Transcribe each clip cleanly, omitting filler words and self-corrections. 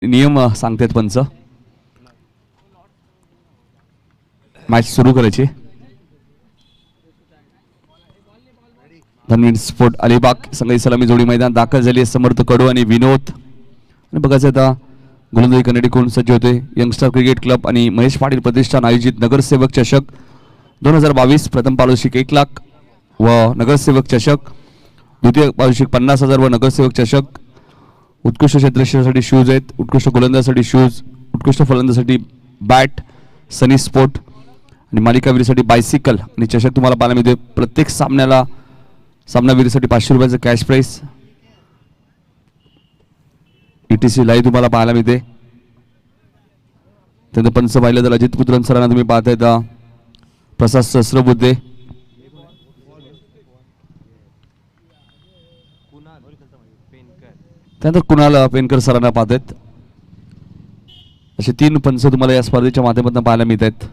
नियम सांगतात पंच. मॅच सुरू करायची. धनवीर स्पोर्ट अलिबाग संघ सलामी जोडी मैदान दाखल झाली. समर्थ कडू आणि विनोद. आणि बघायचं आता गोलंदाजी करण्यासाठी कोण सज्ज होते. यंगस्टर क्रिकेट क्लब आणि महेश पाटील प्रतिष्ठान आयोजित नगरसेवक चषक 2022. प्रथम पारितोषिक 1 लाख व नगरसेवक चषक. द्वितीय पारितोषिक 50,000 व नगरसेवक चषक. उत्कृष्ट क्षेत्ररक्षणासाठी शूज आहेत. उत्कृष्ट गोलंदाजासाठी शूज. उत्कृष्ट फलंदाजासाठी बॅट सनी स्पोर्ट आणि मालिकावीरसाठी बायसिकल आणि चषक तुम्हाला पाहायला मिळते. प्रत्येक सामन्याला सामनावीरसाठी 500 रुपयाचं कॅश प्राईस. ETC लाईव्ह तुम्हाला पाहायला मिळते. त्यानंतर पंच पाहिलं तर अजित पुत्रन सरांना तुम्ही पाहताय. प्रसाद सहस्रबुद्धे. त्यानंतर कुणाल पेनकर सरांना पाहतायत. असे 3 पंच तुम्हाला या स्पर्धेच्या माध्यमातून पाहायला मिळत आहेत.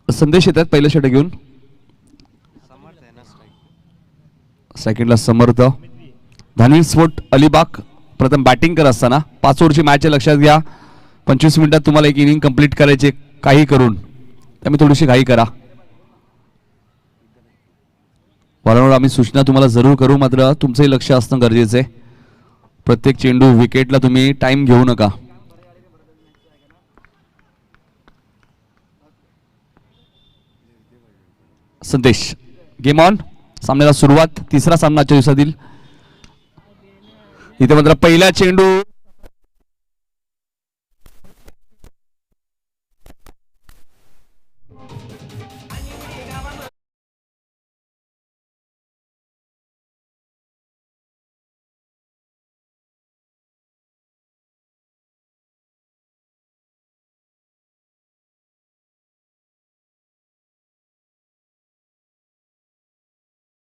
संदेश येतात पहिलं षटक घेऊन. सेकंडला समर्थ. धनवीर स्पोर्ट अलिबाग प्रथम बॅटिंग करत असताना 5 ओव्हरची मॅच आहे. लक्षात घ्या 25 मिनिटात तुम्हाला एक इनिंग कंप्लीट करायचे काही करून. त्यामुळे थोडीशी घाई करा. वारंवार आम्ही सूचना तुम्हाला जरूर करू, मात्र तुमचंही लक्ष असणं गरजेचं आहे. प्रत्येक चेंडू विकेटला तुम्ही टाइम घेऊ नका. संदेश गेम ऑन. सामन्याला सुरुवात. तिसरा सामना आजच्या दिवसातील. इथे मात्र पहिला चेंडू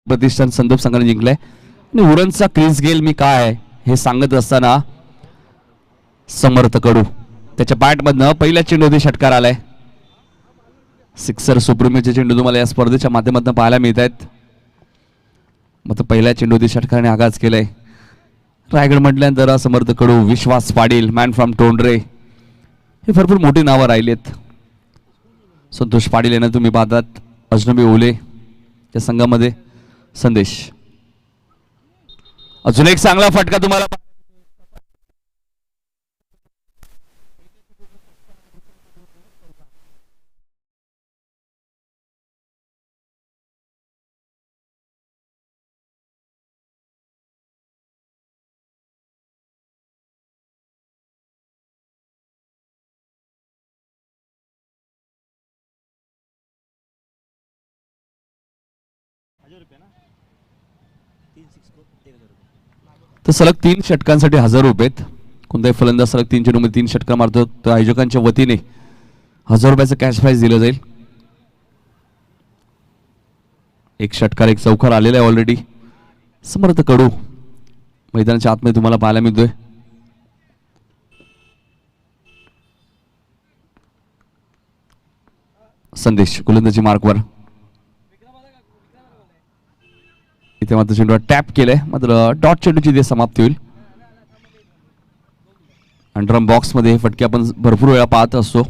प्रतिष्ठान संदोप संघाने जिंकलाय. आणि उरणचा क्रिस गेल मी काय हे सांगत असताना समर्थ कडू त्याच्या बॅटमधनं पहिल्या चेंडूमध्ये षटकार आलाय. सिक्सर सुप्रीमचे चेंडू तुम्हाला या स्पर्धेच्या माध्यमातून पाहायला मिळत आहेत. मग पहिल्या चेंडूमध्ये षटकाराने आगाज केलाय. रायगड म्हटल्यानंतर समर्थ कडू, विश्वास पाटील, मॅन फ्रॉम टोंडरे हे भरपूर मोठी नावं राहिलेत. संतोष पाटील यांना तुम्ही पाहतात. अजनबी ओले या संघामध्ये. संदेश अजून एक चांगला फटका तुम्हाला. तर सलग 3 षटकांसाठी 1000 रुपये आहेत. कोणताही फलंदाज सलग 3 चेंडूमध्ये 3 षटकार मारतो तर आयोजकांच्या वतीने 1000 रुपयाचं कॅश प्राईज दिलं जाईल. एक षटकार एक चौकार आलेला आहे ऑलरेडी. समर्थ कडू मैदानाच्या आतमध्ये तुम्हाला पाहायला मिळतोय. संदेश गोलंदाजी मार्कवर. इथे मात्र चेंडू टॅप केलंय, मात्र डॉट चेंडूची इथे समाप्ती होईल. अंडरम बॉक्स मध्ये फटके आपण भरपूर वेळा पाहत असतो.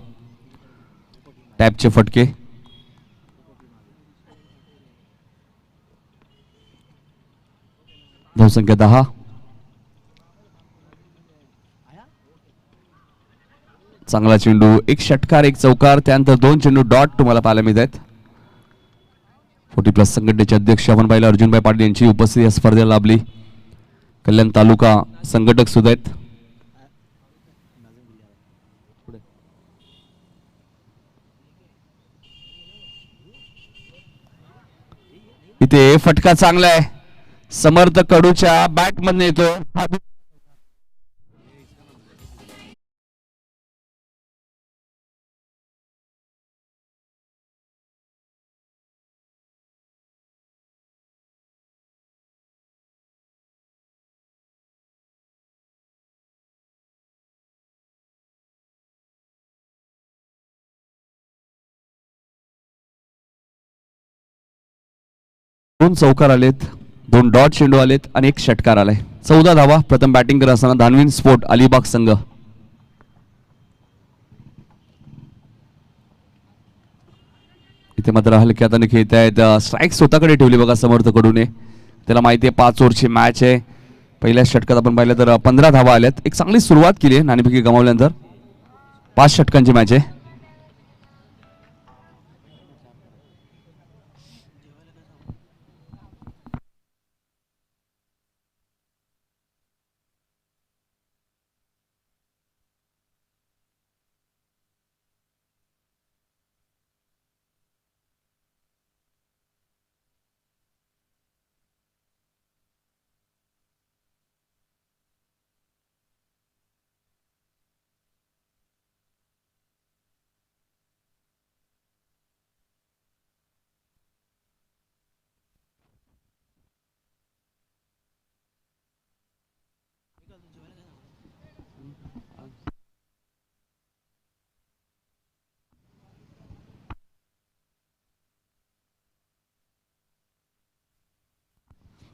टॅपचे फटके. धावसंख्या 10. चांगला चेंडू, एक षटकार एक चौकार, त्यानंतर 2 चेंडू डॉट तुम्हाला पाहायला मिळत आहेत. 40+ संघटनेचे अध्यक्ष आपण पाहिलं अर्जुनभाई पाटील यांची उपस्थिती या स्पर्धेला लाभली. कल्याण तालुका संघटक सुद्धा आहेत. इथे फटका चांगला आहे. समर्थ कडूच्या बॅट मध्ये येतो. 2 चौकार आलेत, 2 डॉट चेंडू आलेत आणि 1 षटकार आलाय. 14 धावा प्रथम बॅटिंग करत असताना धानवीन स्पोर्ट अलिबाग संघ. इथे मात्र हलक्या हाताने खेळत आहेत. स्ट्राईक स्वतःकडे ठेवली बघा समर्थकडून. त्याला माहिती आहे 5 ओव्हरची मॅच आहे. पहिल्या षटकात आपण पाहिलं तर 15 धावा आल्यात. एक चांगली सुरुवात केली आहे नाणेफेकी गमावल्यानंतर. 5 षटकांची मॅच आहे.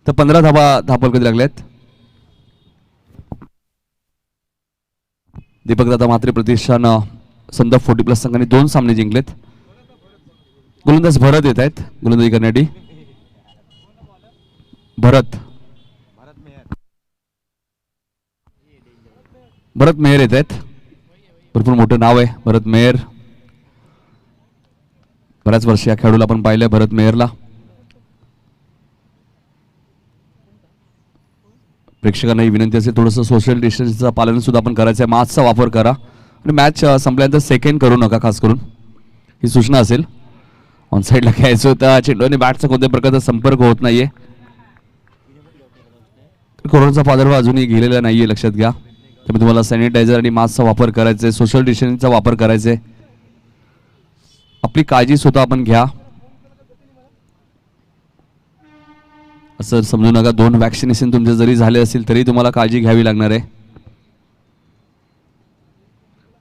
तर 15 धावा धापलकधी लागल्यात. दीपकदादा म्हात्रे प्रतिष्ठान संदर्भ 40+ संघाने 2 सामने जिंकलेत. गोलंदाज भरत येत आहेत गोलंदाजी करण्यासाठी. भरत मेहर येत आहेत. भरपूर मोठं नाव आहे भरत मेहर. बऱ्याच वर्ष या खेळाडूला आपण पाहिलंय भरत मेहरला. प्रेक्षकांनाही विनंती असेल थोडंसं सोशल डिस्टन्सचं पालन सुद्धा आपण करायचं आहे. मास्कचा वापर करा आणि मॅच संपल्यानंतर सेकंड करू नका. खास करून ही सूचना असेल. ऑन साईडला खेळायचं होतं. चेंडू आणि बॅटचा कोणत्याही प्रकारचा संपर्क होत नाहीये. कोरोनाचा प्रादुर्भाव अजूनही गेलेला नाहीये लक्षात घ्या. त्यामुळे तुम्हाला सॅनिटायझर आणि मास्कचा वापर करायचा आहे. सोशल डिस्टन्सचा वापर करायचा आहे. आपली काळजी स्वतः आपण घ्या. असं समजू नका 2 वॅक्सिनेशन तुमचे जरी झाले असतील तरी तुम्हाला काळजी घ्यावी लागणार आहे.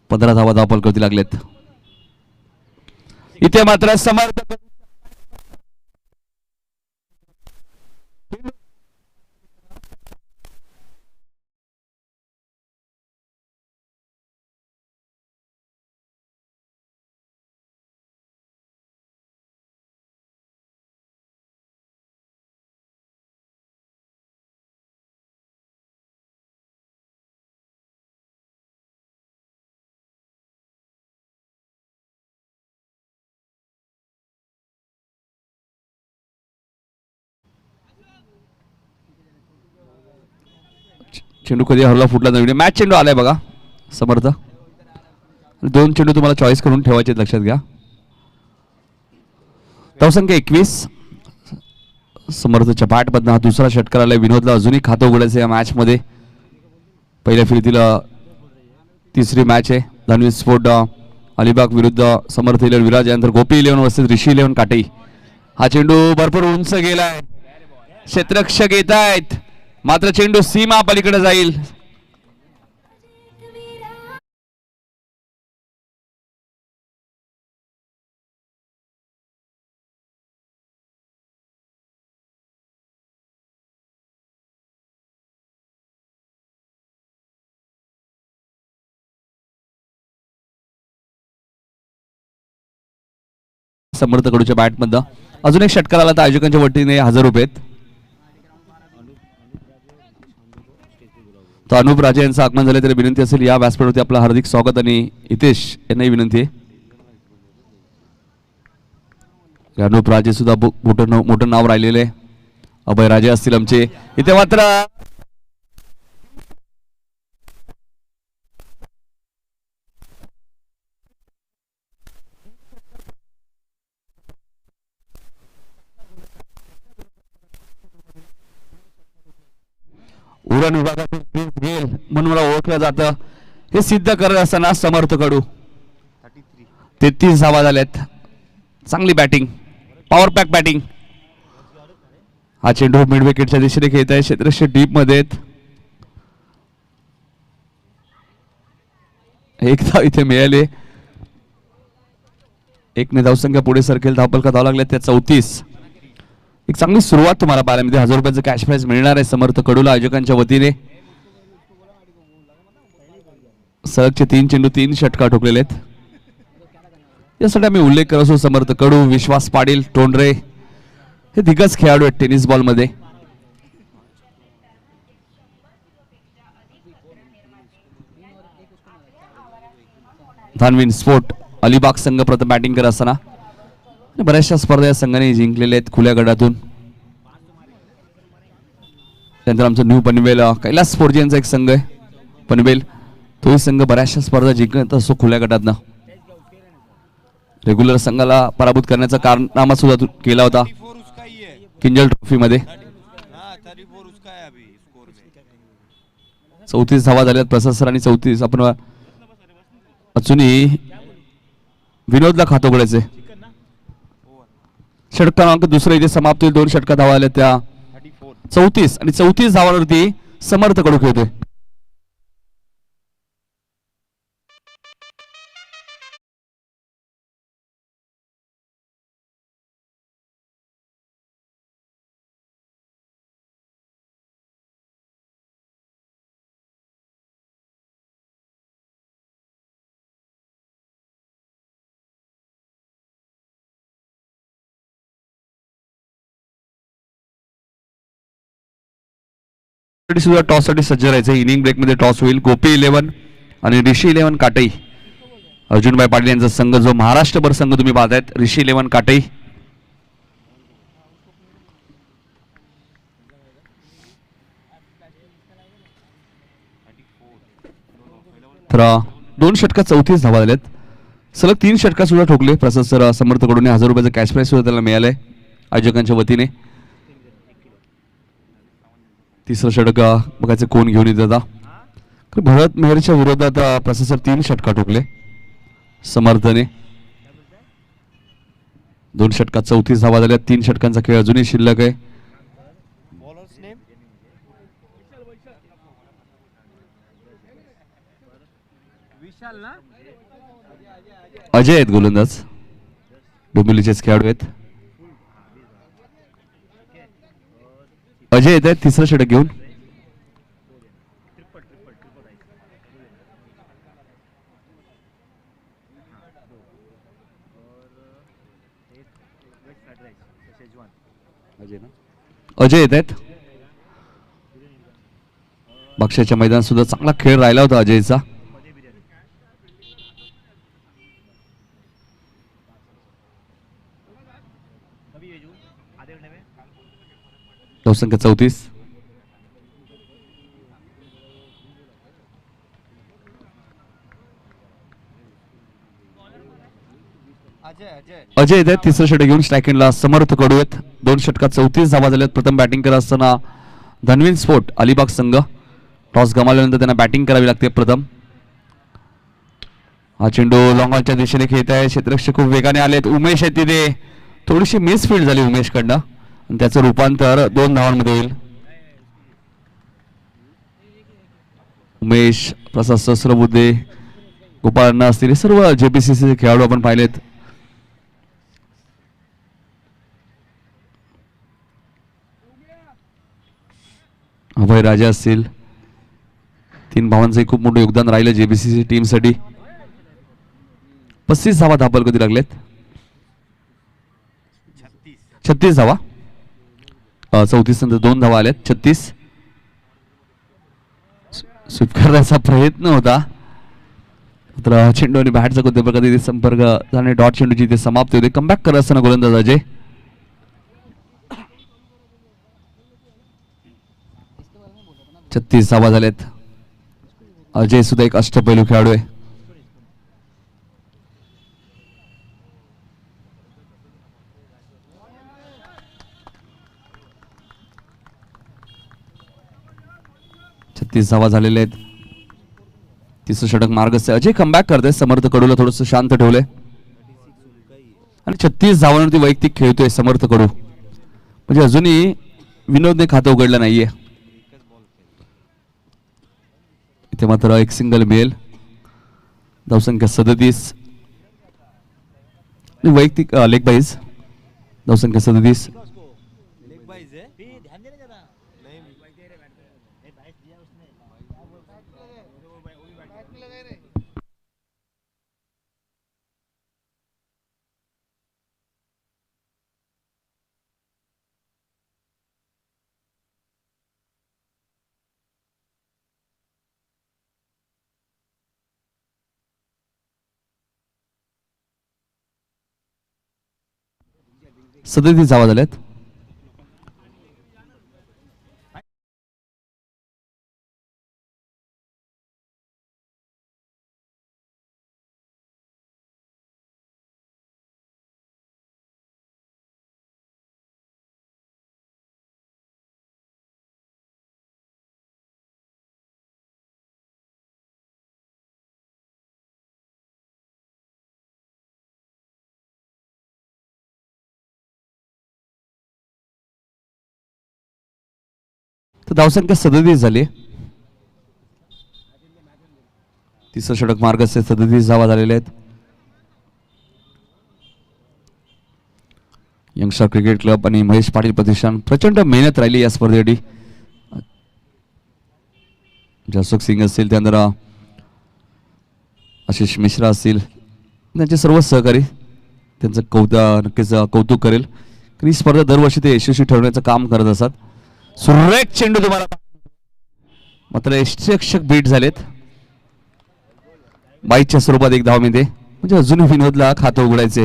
15 धावा धावपलकवरती लागलेत. इथे मात्र समर्थ चेंडू कधी हरला फुटला नवीन. मॅच चेंडू आलाय बघा समर्थ. 2 चेंडू तुम्हाला चॉईस करून ठेवायचे लक्षात घ्या. धावसंख्या 21. समर्थच्या बॅटमधनं हा दुसरा षटकार आलाय. विनोदला अजूनही खातं उघडायचं या मॅच मध्ये. पहिल्या फिरतीला 3री मॅच आहे. धानवी स्पोर्ट अलिबाग विरुद्ध समर्थ 11 विराज यानंतर गोपी 11 वर्सेस ऋषी 11 काटे. हा चेंडू भरपूर उंच गेलाय. क्षेत्ररक्षक येत आहेत मात्र चेंडू सीमा पलीकडे जाईल. समर्थकडूच्या बॅटमधनं अजून एक षटकार आला तर आयोजकांच्या वतीने 1000 रुपये. तर अनुप राजे यांचं आगमन झाले तरी विनंती असेल या व्यासपीठावरती आपलं हार्दिक स्वागत. आणि हितेश यांनाही विनंती आहे. अनुप राजे सुद्धा मोठं नाव राहिलेलं आहे. अभय राजे असतील आमचे. इथे मात्र उरण विभागातील प्रिन्स गेल म्हणून मला ओळखलं जातं. हे सिद्ध करत असताना समर्थकडू 33 धावा झाल्यात. चांगली बॅटिंग पॉवर पॅक बॅटिंग. हा चेंडू मिड विकेटच्या दिशेने खेळत आहे. क्षेत्ररक्षक डीप मध्ये एक धाव इथे मिळाले. 1 ने धावसंख्या पुढे सरकेल. धावपलका धाव लागल्या त्या 34. एक चांगली सुरुवात तुम्हाला पाहायला मिळते. 1000 रुपयाचं कॅश प्राइज मिळणार आहे समर्थ कडूला आयोजकांच्या वतीने. सलगचे 3 चेंडू 3 षटकार ठोकलेले आहेत. यासाठी आम्ही उल्लेख करत असतो समर्थ कडू, विश्वास पाटील, टोंडरे हे दिग्गज खेळाडू आहेत टेनिस बॉल मध्ये. धानवीन स्पोर्ट अलिबाग संघ प्रथम बॅटिंग करत असताना बऱ्याचशा स्पर्धा या संघाने जिंकलेल्या आहेत खुल्या गटातून. त्यानंतर आमचं न्यू पनवेल कैलास स्पोर्ट यांचा एक संघ आहे पनवेल, तोही संघ बऱ्याचशा स्पर्धा जिंकत असतो खुल्या गटातनं. रेग्युलर संघाला पराभूत करण्याचा कारनामा सुद्धा केला होता किंजल ट्रॉफी मध्ये. 34 धावा झाल्यात प्रसाद सर आणि 34 आपण अजूनही विनोदला खातो उघडायचे. षटक क्रमांक दुसरा इथे समाप्त होईल. 2 षटका धावा आल्या त्या 34 आणि 34 धावांवरती समर्थ कडू खेळतोय. सुद्धा टॉस साठी सज्ज राहायचं. इनिंग ब्रेक मध्ये टॉस होईल. गोपी 11 आणि ऋषी 11 काटई. अर्जुनभाई पाटील यांचा संघ जो महाराष्ट्रभर संघ तुम्ही पाहतायत ऋषी 11 काटई. तर 2 षटकात 34 धावा झाल्यात. सलग 3 षटका सुद्धा ठोकले प्रसाद सर समर्थ कडून. 1000 रुपयाचं कॅश प्राइज सुद्धा त्याला मिळालंय आयोजकांच्या वतीने. तिसरं षटक बघायचं कोण घेऊन येत आता. भरत मेहरच्या विरोधात प्रसाद सर 3 षटका ठोकले समर्थने. 2 षटकात 34 धावा झाल्या. 3 षटकांचा खेळ अजूनही शिल्लक आहे. अजय आहेत गोलंदाज, डोंबिवलीचेच खेळाडू आहेत. अजय येत आहेत तिसरं षटक घेऊन. अजय येत आहेत. बक्षाच्या मैदानात सुद्धा चांगला खेळ राहिला होता अजयचा. संख्या 34. अजय येत आहेत तिसरं षटक घेऊन. स्ट्रायकिंगला समर्थ कडू आहेत. 2 षटकात 34 धावा झाल्यात. प्रथम बॅटिंग करत असताना धनवीन स्पोर्ट अलिबाग संघ. टॉस गमावल्यानंतर त्यांना बॅटिंग करावी लागते प्रथम. हा चेंडू लॉंगॉनच्या दिशेने खेळत आहे. क्षेत्ररक्षक खूप वेगाने आलेत. उमेश आहे तिथे. थोडीशी मिसफील्ड झाली उमेश कडनं आणि त्याचं रूपांतर 2 धावांमध्ये होईल. उमेश, प्रसाद सहस्रबुद्धे, गोपाळ अण्णा असतील सर्व जेपीसीसी खेळाडू आपण पाहिलेत. अभय राजा असतील. 3 भावांचंही खूप मोठं योगदान राहिलं जेबीसीसी टीमसाठी. 35 धावा धापल कधी लागलेत. 36 धावा. 34 नंतर 2 धावा आल्यात. 36 स्वीप करण्याचा प्रयत्न होता तर चेंडू आणि बॅटचा कधी संपर्क झाल्याने डॉट चेंडूची ते समाप्त होते. कमबॅक करत असताना गोलंदाज अजय. छत्तीस धावा झालेत. अजय सुद्धा एक अष्टपैलू खेळाडू आहे. धावा झालेले आहेत. तिसरं षटक मार्गस्थ. अजय कमबॅक करते. समर्थ कडूला थोडंसं शांत ठेवलंय आणि 36 धावांवरती वैयक्तिक खेळतोय समर्थ कडू. म्हणजे अजूनही विनोदने खातं उघडलं नाहीये. इथे मात्र एक सिंगल मिळेल. धावसंख्या 37 वैयक्तिक लेग बाईज. धावसंख्या 37. 37 धावा झाल्यात. तर धावसंख्या 37 झाली. तिसरं षटक मार्ग असते. 37 धावा झालेल्या आहेत. यंगस्टर क्रिकेट क्लब आणि महेश पाटील प्रतिष्ठान प्रचंड मेहनत राहिली या स्पर्धेसाठी. जसुख सिंग असतील, त्यानंतर आशिष मिश्रा असतील, त्यांचे सर्व सहकारी त्यांचं नक्कीच कौतुक करेल. ही स्पर्धा दरवर्षी ते यशस्वी ठरवण्याचं काम करत असतात. सुरेख चेंडू तुम्हाला मात्र यष्टीरक्षक बीट झालेत. 22च्या स्वरूपात एक धाव मिळते. म्हणजे अजूनही विनोदला खातं उघडायचे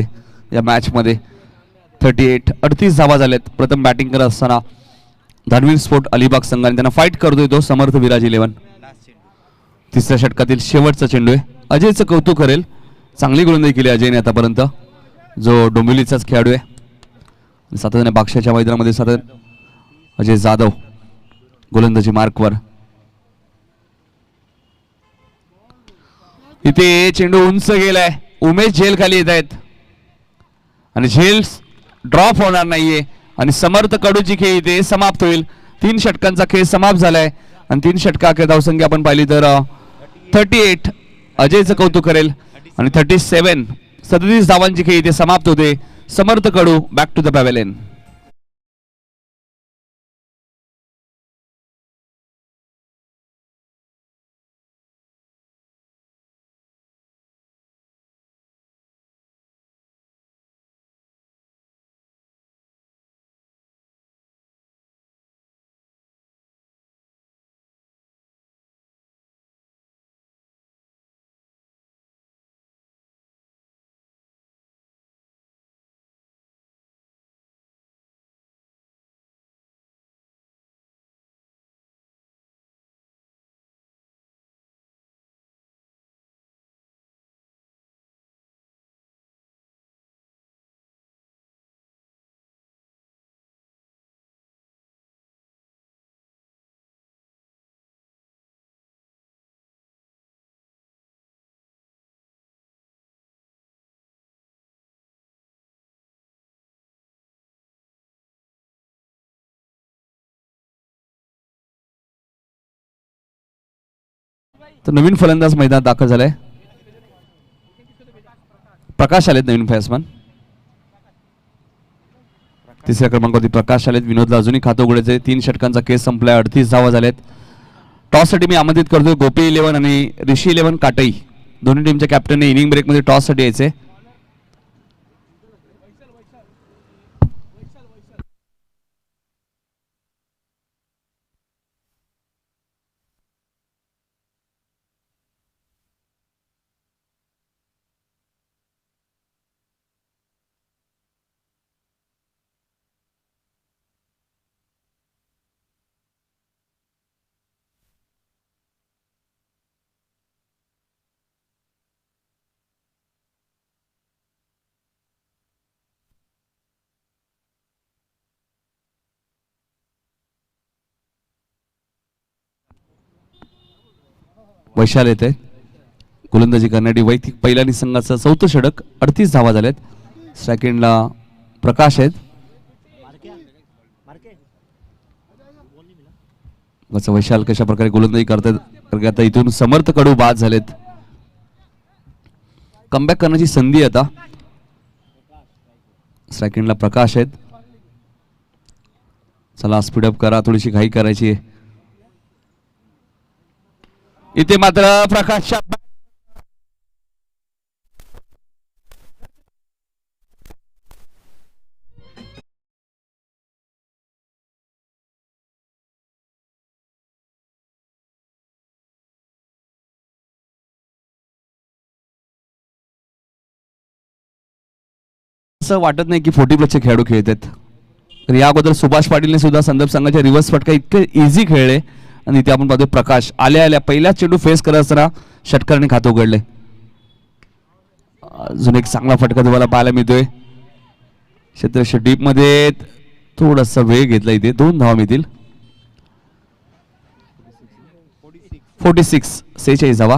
या मॅच मध्ये. 38 धावा झाल्यात. प्रथम बॅटिंग करत असताना धानवीर स्पोर्ट अलिबाग संघाने त्यांना फाईट करतोय तो समर्थ विराज 11. तिसऱ्या षटकातील शेवटचा चेंडू आहे. अजयचं कौतुक करेल. चांगली गोलंदाजी केली अजयने आतापर्यंत, जो डोंबिवलीचाच खेळाडू आहे. सातत्याने बाक्षाच्या मैदानामध्ये सातत्याने अजय जाधव गोलंदाजी मार्कवर. इथे चेंडू उंच गेलाय. उमेश झेल खाली येत आहेत आणि झेल ड्रॉप होणार नाहीये आणि समर्थ कडूची खेळ इथे समाप्त होईल. 3 षटकांचा खेळ समाप्त झालाय आणि 3 षटकांच्या धावसंख्या आपण पाहिली तर 38 अजयचं कौतुक करेल आणि 37 धावांची खेळ इथे समाप्त होते. समर्थ कडू बॅक टू द पॅव्हेलियन. तर नवीन फलंदाज मैदानात दाखल झालाय. प्रकाश आलेत नवीन बॅट्समन. तिसऱ्या क्रमांकावरती प्रकाश आलेत. विनोदला अजूनही खातं उघडायचे. 3 षटकांचा केस संपलाय. 38 धावा झाल्यात. टॉस साठी मी आमंत्रित करतोय गोपी 11 आणि ऋषी 11 काटई. दोन्ही टीमच्या कॅप्टनने इनिंग ब्रेक मध्ये टॉस साठी यायचे. वैशाल येते गोलंदाजी करण्यासाठी. वैयक्तिक पहिल्या संघाचं 4थं षटक. 38 धावा झाल्यात. सेकंडला प्रकाश आहेत. वैशाल कशा प्रकारे गोलंदाजी करतात. आता इथून समर्थ कडू बाद झालेत. कमबॅक करण्याची संधी आता. सेकंडला प्रकाश आहेत. चला स्पीडअप करा, थोडीशी घाई करायची आहे. इथे मात्र प्रकाशच्या असं वाटत नाही की 40+ खेळाडू खेळत आहेत. तर या अगोदर सुभाष पाटीलने सुद्धा संदर्भ संघाच्या रिव्हर्स फटका इतके इझी खेळले आणि इथे आपण पाहतोय प्रकाश आल्या आल्या पहिल्याच चेंडू फेस करत असताना षटकाराने खातं उघडले. अजून एक चांगला फटका तुम्हाला पाहायला मिळतोय. क्षेत्ररक्षक डीप मध्ये थोडासा वेळ घेतला, इथे 2 धावा मिळतील. 46 धावा.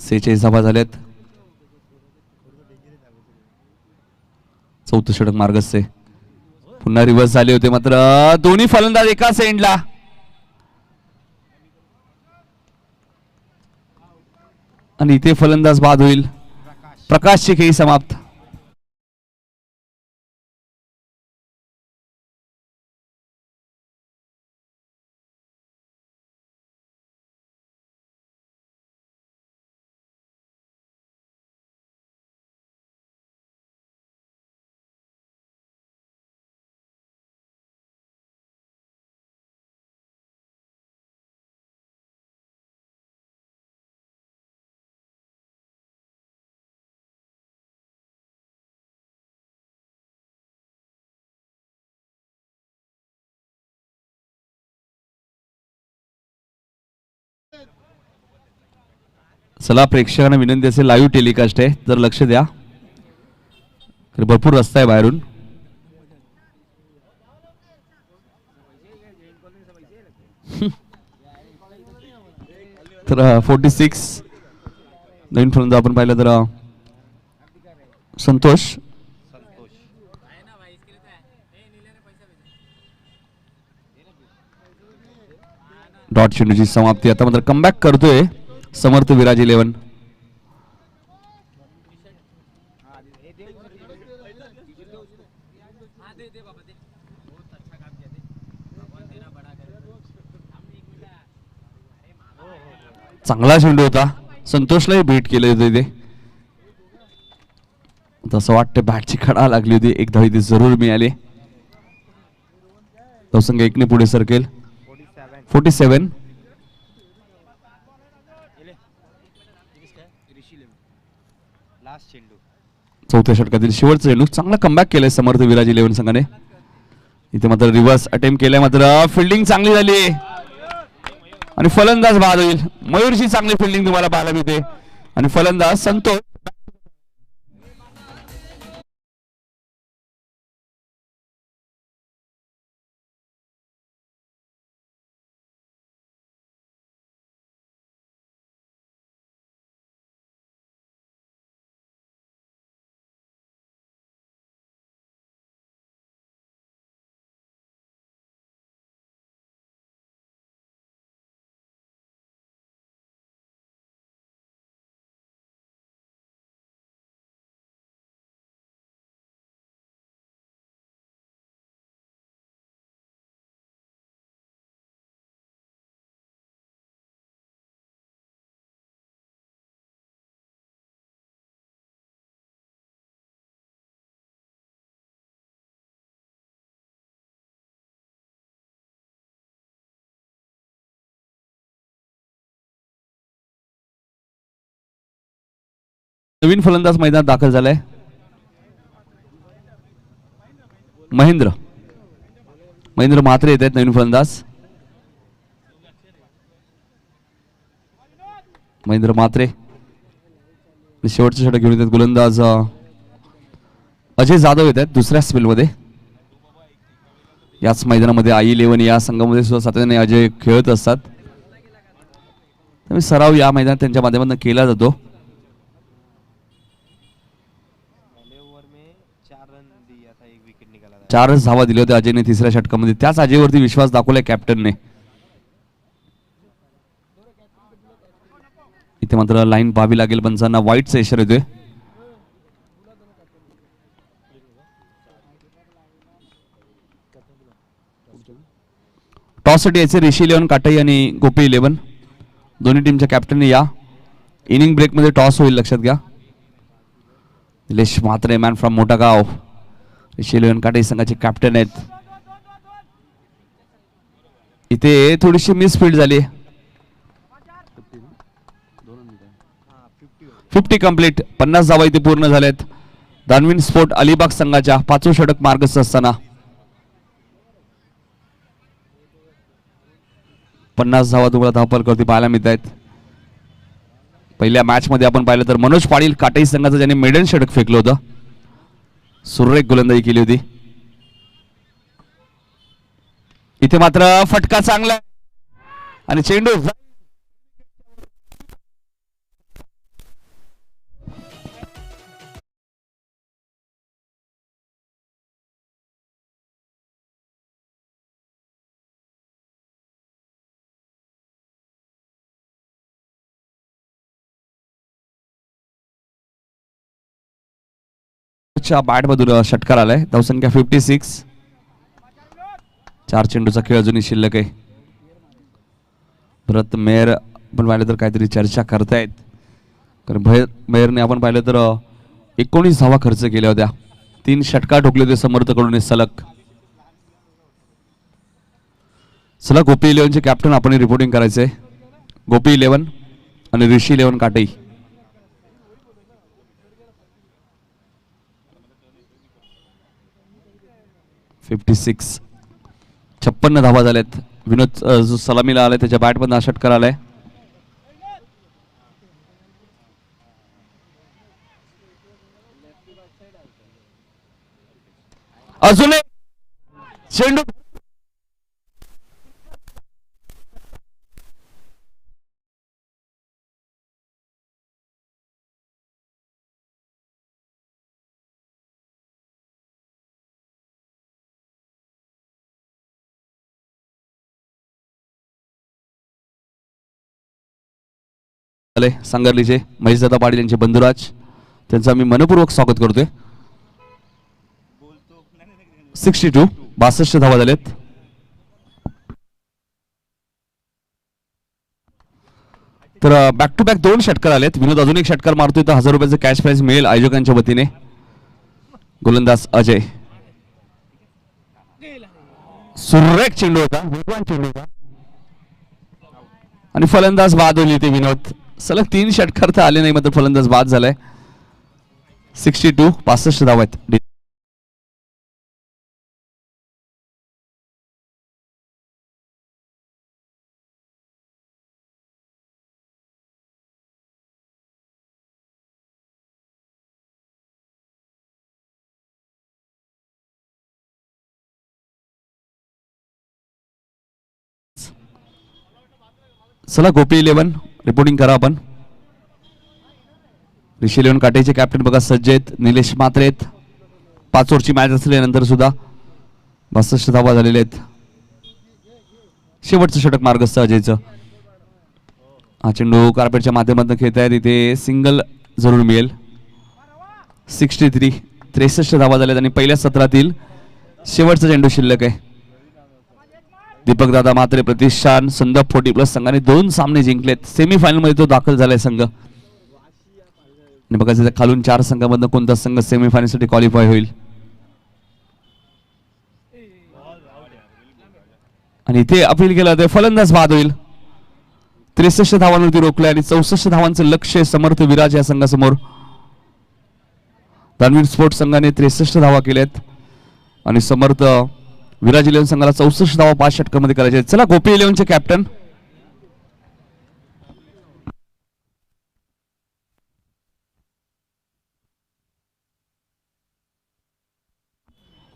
46 धावा झाल्यात. चौथं षटक मार्गस्थ आहे. पुन्हा रिव्हर्स झाले होते मात्र दोन्ही फलंदाज एकाच एंडला. आणि इथे फलंदाज बाद होईल. प्रकाशची खेळी समाप्त. चला प्रेक्षकांना विनंती असेल, लाईव्ह टेलिकास्ट आहे, जर लक्ष द्या. भरपूर रस्ता आहे बाहेरून. तर 46 नवीन फलंदाज आपण पाहिलं तर संतोष. डॉट चेंडूची समाप्ती. आता मात्र कमबॅक करतोय समर्थ विराज 11. चांगला चेंडू होता, संतोषलाही भेट केले होते इथे. तसं वाटतं बॅटची खडा लागली होती. एक धाव इथे जरूर मिळाली. धावसंख्या 1 ने पुढे सरकेल. 47. चौथ्या षटकातील शेवटचा चेंडू. चांगला कमबॅक केलाय समर्थ विराज 11 संघाने. इथे मात्र रिव्हर्स अटेम्प्ट केलाय मात्र फिल्डिंग चांगली झाली आणि फलंदाज बाद होईल. मयूरची चांगली फिल्डिंग तुम्हाला पाहायला मिळते आणि फलंदाज संतोष. नवीन फलंदाज मैदानात दाखल झालाय. महेंद्र म्हात्रे येत आहेत नवीन फलंदाज. महेंद्र म्हात्रे शेवटचे षटक घेऊन येतात. गोलंदाज अजय जाधव येत आहेत दुसऱ्या स्पेलमध्ये. याच मैदानामध्ये i11 या संघामध्ये सुद्धा सातत्याने अजय खेळत असतात. त्यामुळे सराव या मैदानात त्यांच्या माध्यमातून केला जातो. 4 धावा दिल्या होत्या अजयने तिसऱ्या षटकामध्ये. त्याच अजयवरती विश्वास दाखवलाय कॅप्टनने. इथे मात्र लाईन पाहावी लागेल पंचांना. वाईटचा इशारा येतोय. टॉससाठी यायचे ऋषी 11 काटाई आणि गोपी 11 दोन्ही टीमच्या कॅप्टन या. इनिंग ब्रेकमध्ये टॉस होईल, लक्षात घ्या. निलेश म्हात्रे मॅन फ्रॉम मोठागाव ऋषी 11 काटाई संघाचे कॅप्टन आहेत. इथे थोडीशी मिसफील्ड झाली. 50 कंप्लीट, 50 धावा इथे पूर्ण झाल्यात. दानवीन स्पोर्ट अलिबाग संघाच्या 5वे षटक मार्गस्थ असताना 50 धावा तुम्हाला धावफलकावरती पाहायला मिळत आहेत. पहिल्या मॅच मध्ये आपण पाहिलं तर मनोज पाटील काटाई संघाचं ज्याने मेडन षटक फेकलं होतं, सुरेख गोलंदाजी केली होती. इथे मात्र फटका चांगला आणि चेंडू बॅट मधून षटकार आलाय. धावसंख्या 56. 4 चेंडूचा खेळ अजूनही शिल्लक आहे. भरत मेहर आपण पाहिलं तर काहीतरी चर्चा करतायत, कारण मेहरने आपण पाहिलं तर 19 धावा खर्च केल्या होत्या. 3 षटकार ठोकले होते समर्थकडून सलग. चला गोपी 11 चे कॅप्टन आपण रिपोर्टिंग करायचंय. गोपी 11 आणि ऋषी 11 काटाई. $56 56 धावा झाल्यात. विनोद जो सलामीला आलाय त्याच्या बॅट मधून षटकार आलाय. अजून एक चेंडू सांगर्लीचे महेशदादा पाटील यांचे बंधुराज, त्यांचं आम्ही मनपूर्वक स्वागत करतोय. 62 62 धावा झालेत. तर बॅक टू बॅक 2 षटकार आलेत. विनोद अजून एक षटकार मारतोय तर ₹1000 कॅश प्राइज मिळेल आयोजकांच्या वतीने. गोलंदाज अजय. सुरेख चेंडू होता, वेगवान चेंडू होता आणि फलंदाज बाद होईल ते विनोद. सलग 3 षटकार तर आले नाही, मात्र फलंदाज बाद झालाय. 62 65 धावा आहेत. चला गोपी 11 रिपोर्टिंग करा आपण. ऋषी 11 काटेचे कॅप्टन बघा सज्ज आहेत. निलेश म्हात्रे आहेत. 5 ओव्हरची मॅच असल्यानंतर सुद्धा 62 धावा झालेल्या आहेत. शेवटचं षटक मार्गस्थ अजयचं. हा चेंडू कार्पेटच्या माध्यमातून खेळतायत. इथे सिंगल जरूर मिळेल. 63 63 धावा झाल्यात आणि पहिल्या सत्रातील शेवटचा चेंडू शिल्लक आहे. दीपक दादा म्हात्रे प्रतिष्ठान संदप 40+ संघाने 2 सामने जिंकलेत. सेमीफायनल मध्ये तो दाखल झालाय संघ. आणि बघा खालून 4 संघांमधून कोणता संघ सेमीफायनल साठी क्वालिफाय होईल. आणि इथे अपील केलं तर फलंदाज बाद होईल. 63 धावांवरती रोखले आणि 64 धावांचं लक्ष समर्थ विराज या संघासमोर. दानवीर स्पोर्ट्स संघाने 63 धावा केल्यात आणि समर्थ विराज 11 संघाला 64 धावा 5 षटकामध्ये करायचे. चला गोपी 11 चे कॅप्टन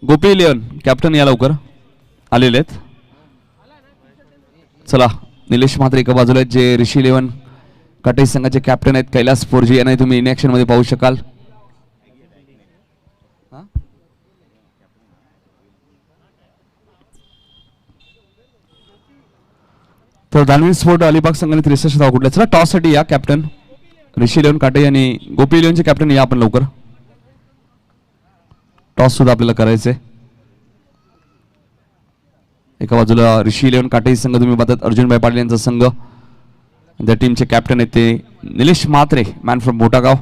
गोपी 11 कॅप्टन या लवकर आलेले आहेत. चला निलेश म्हात्रे एका बाजूला आहेत, जे ऋषी 11 काटाई संघाचे कॅप्टन आहेत. कैलास पोरजी यांना तुम्ही इन ऍक्शन मध्ये पाहू शकाल. तर दानवीर स्पोर्ट अलिबाग संघाने 63 धावा कुठल्या. चला टॉस साठी या कॅप्टन ऋषी 11 काटाई आणि गोपी 11 चे कॅप्टन या आपण लवकर. टॉस सुद्धा आपल्याला करायचंय. एका बाजूला ऋषी इलेव्हन काटे संघ तुम्ही पाहतात अर्जुनभाई पाटील यांचा संघ. त्या टीमचे कॅप्टन आहेत ते निलेश म्हात्रे, मॅन फ्रॉम मोठागाव.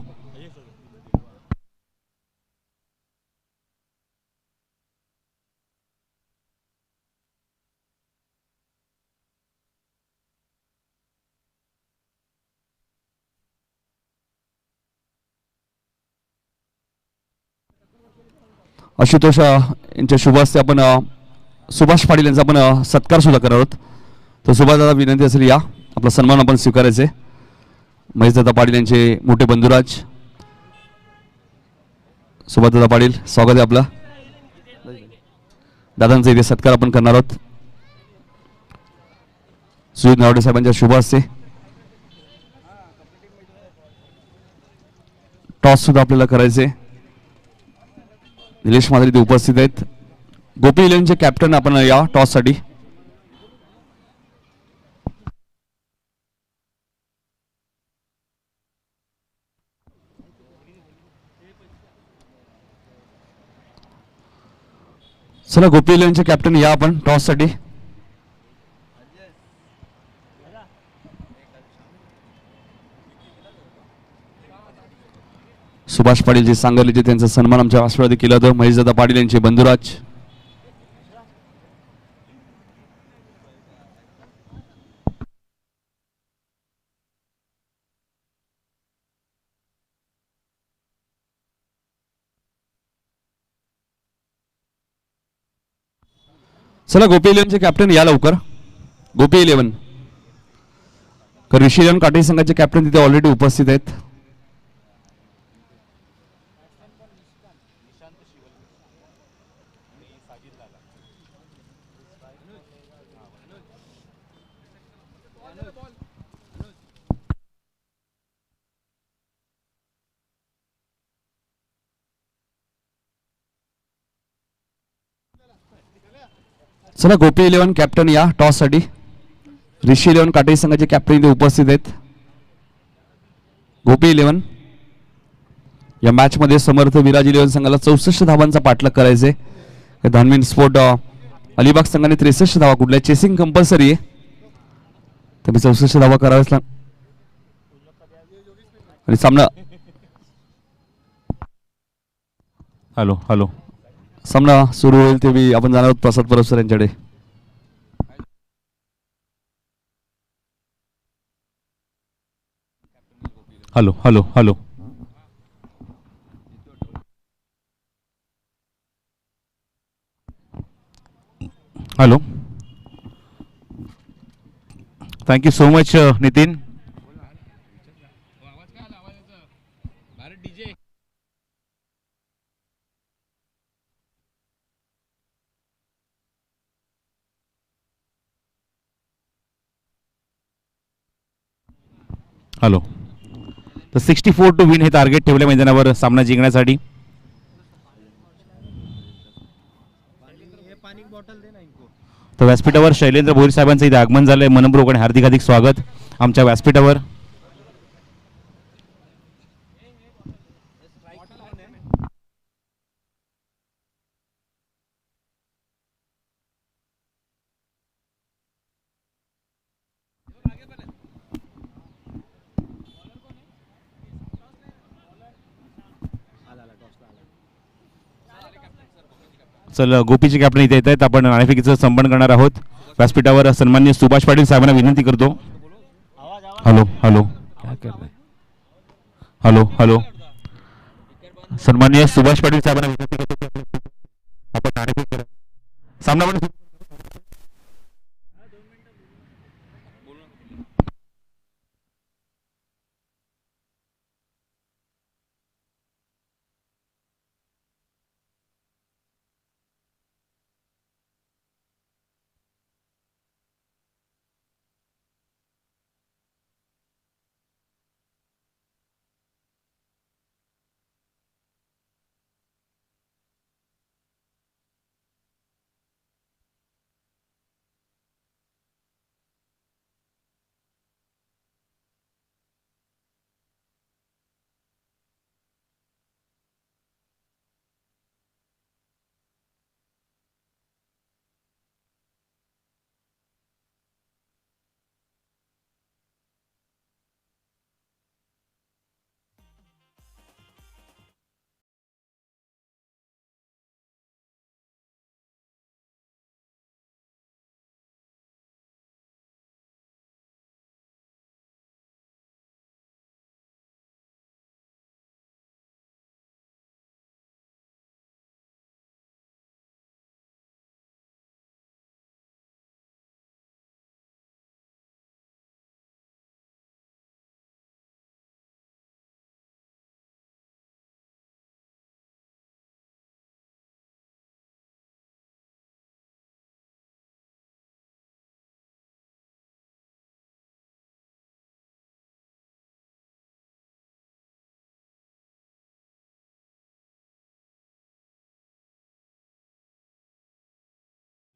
आशुतोष यांच्या शुभ हस्ते आपण सुभाष पाटील यांचा आपण सत्कार सुद्धा करणार आहोत. तर सुभाष दादा विनंती असेल या आपला सन्मान आपण स्वीकारायचे. महेशदादा पाटील यांचे मोठे बंधुराज सुभाषदादा पाटील, स्वागत आहे आपलं. दादांचा इथे सत्कार आपण करणार आहोत सुजित नावडे साहेबांच्या शुभ हस्ते. टॉस सुद्धा आपल्याला करायचे. निलेश माधुरी इथे उपस्थित आहेत. गोपी इलेव्हनचे कॅप्टन आपण या टॉस साठी. चला गोपी इलेव्हनचे कॅप्टन या आपण टॉस साठी. सुभाष पाटील जे सांगलीचे त्यांचा सन्मान आमच्या राष्ट्रवादी केला होता. महेशदादा पाटील यांचे बंधुराज. चला गोपी इलेव्हनचे कॅप्टन या लवकर. गोपी इलेव्हन ऋषी इलेव्हन काटे संघाचे कॅप्टन तिथे ऑलरेडी उपस्थित आहेत. चला गोपी इलेव्हन कॅप्टन या टॉस साठी. ऋषी इलेव्हन काटे संघाचे कॅप्टन इथे उपस्थित आहेत. गोपी इलेव्हन या मॅच मध्ये समर्थ विराज इलेव्हन संघाला 64 धावांचा पाठलाग करायचे. धानविन स्पोर्ट अलिबाग संघाने 63 धावा. कुठल्या चेसिंग कंपल्सरी आहे त्यामुळे 64 धावा कराव्याच लागतात. आणि सामना हॅलो हॅलो सामना सुरू होईल ते आपण जाणार आहोत प्रसाद परब सर यांच्याकडे. Hello hello hello hello. Thank you so much Nitin. Hello. तर 64 टू विन हे टार्गेट ठेवले मैदानावर सामना जिंकण्यासाठी. तर व्यासपीठावर शैलेंद्र भोईर साहेबांचं इथे आगमन झालंय. मनपूर्वक आणि हार्दिक हार्दिक स्वागत आमच्या व्यासपीठावर. चल गोपीचे कॅप्टन इथे येत आहेत. आपण नाणेफेकीचं संपन्न करणार आहोत. व्यासपीठावर सन्माननीय सुभाष पाटील साहेबांना विनंती करतो. Hello hello hello hello. सन्माननीय सुभाष पाटील साहेबांना विनंती करतो आपण नाणेफेक करा. सामना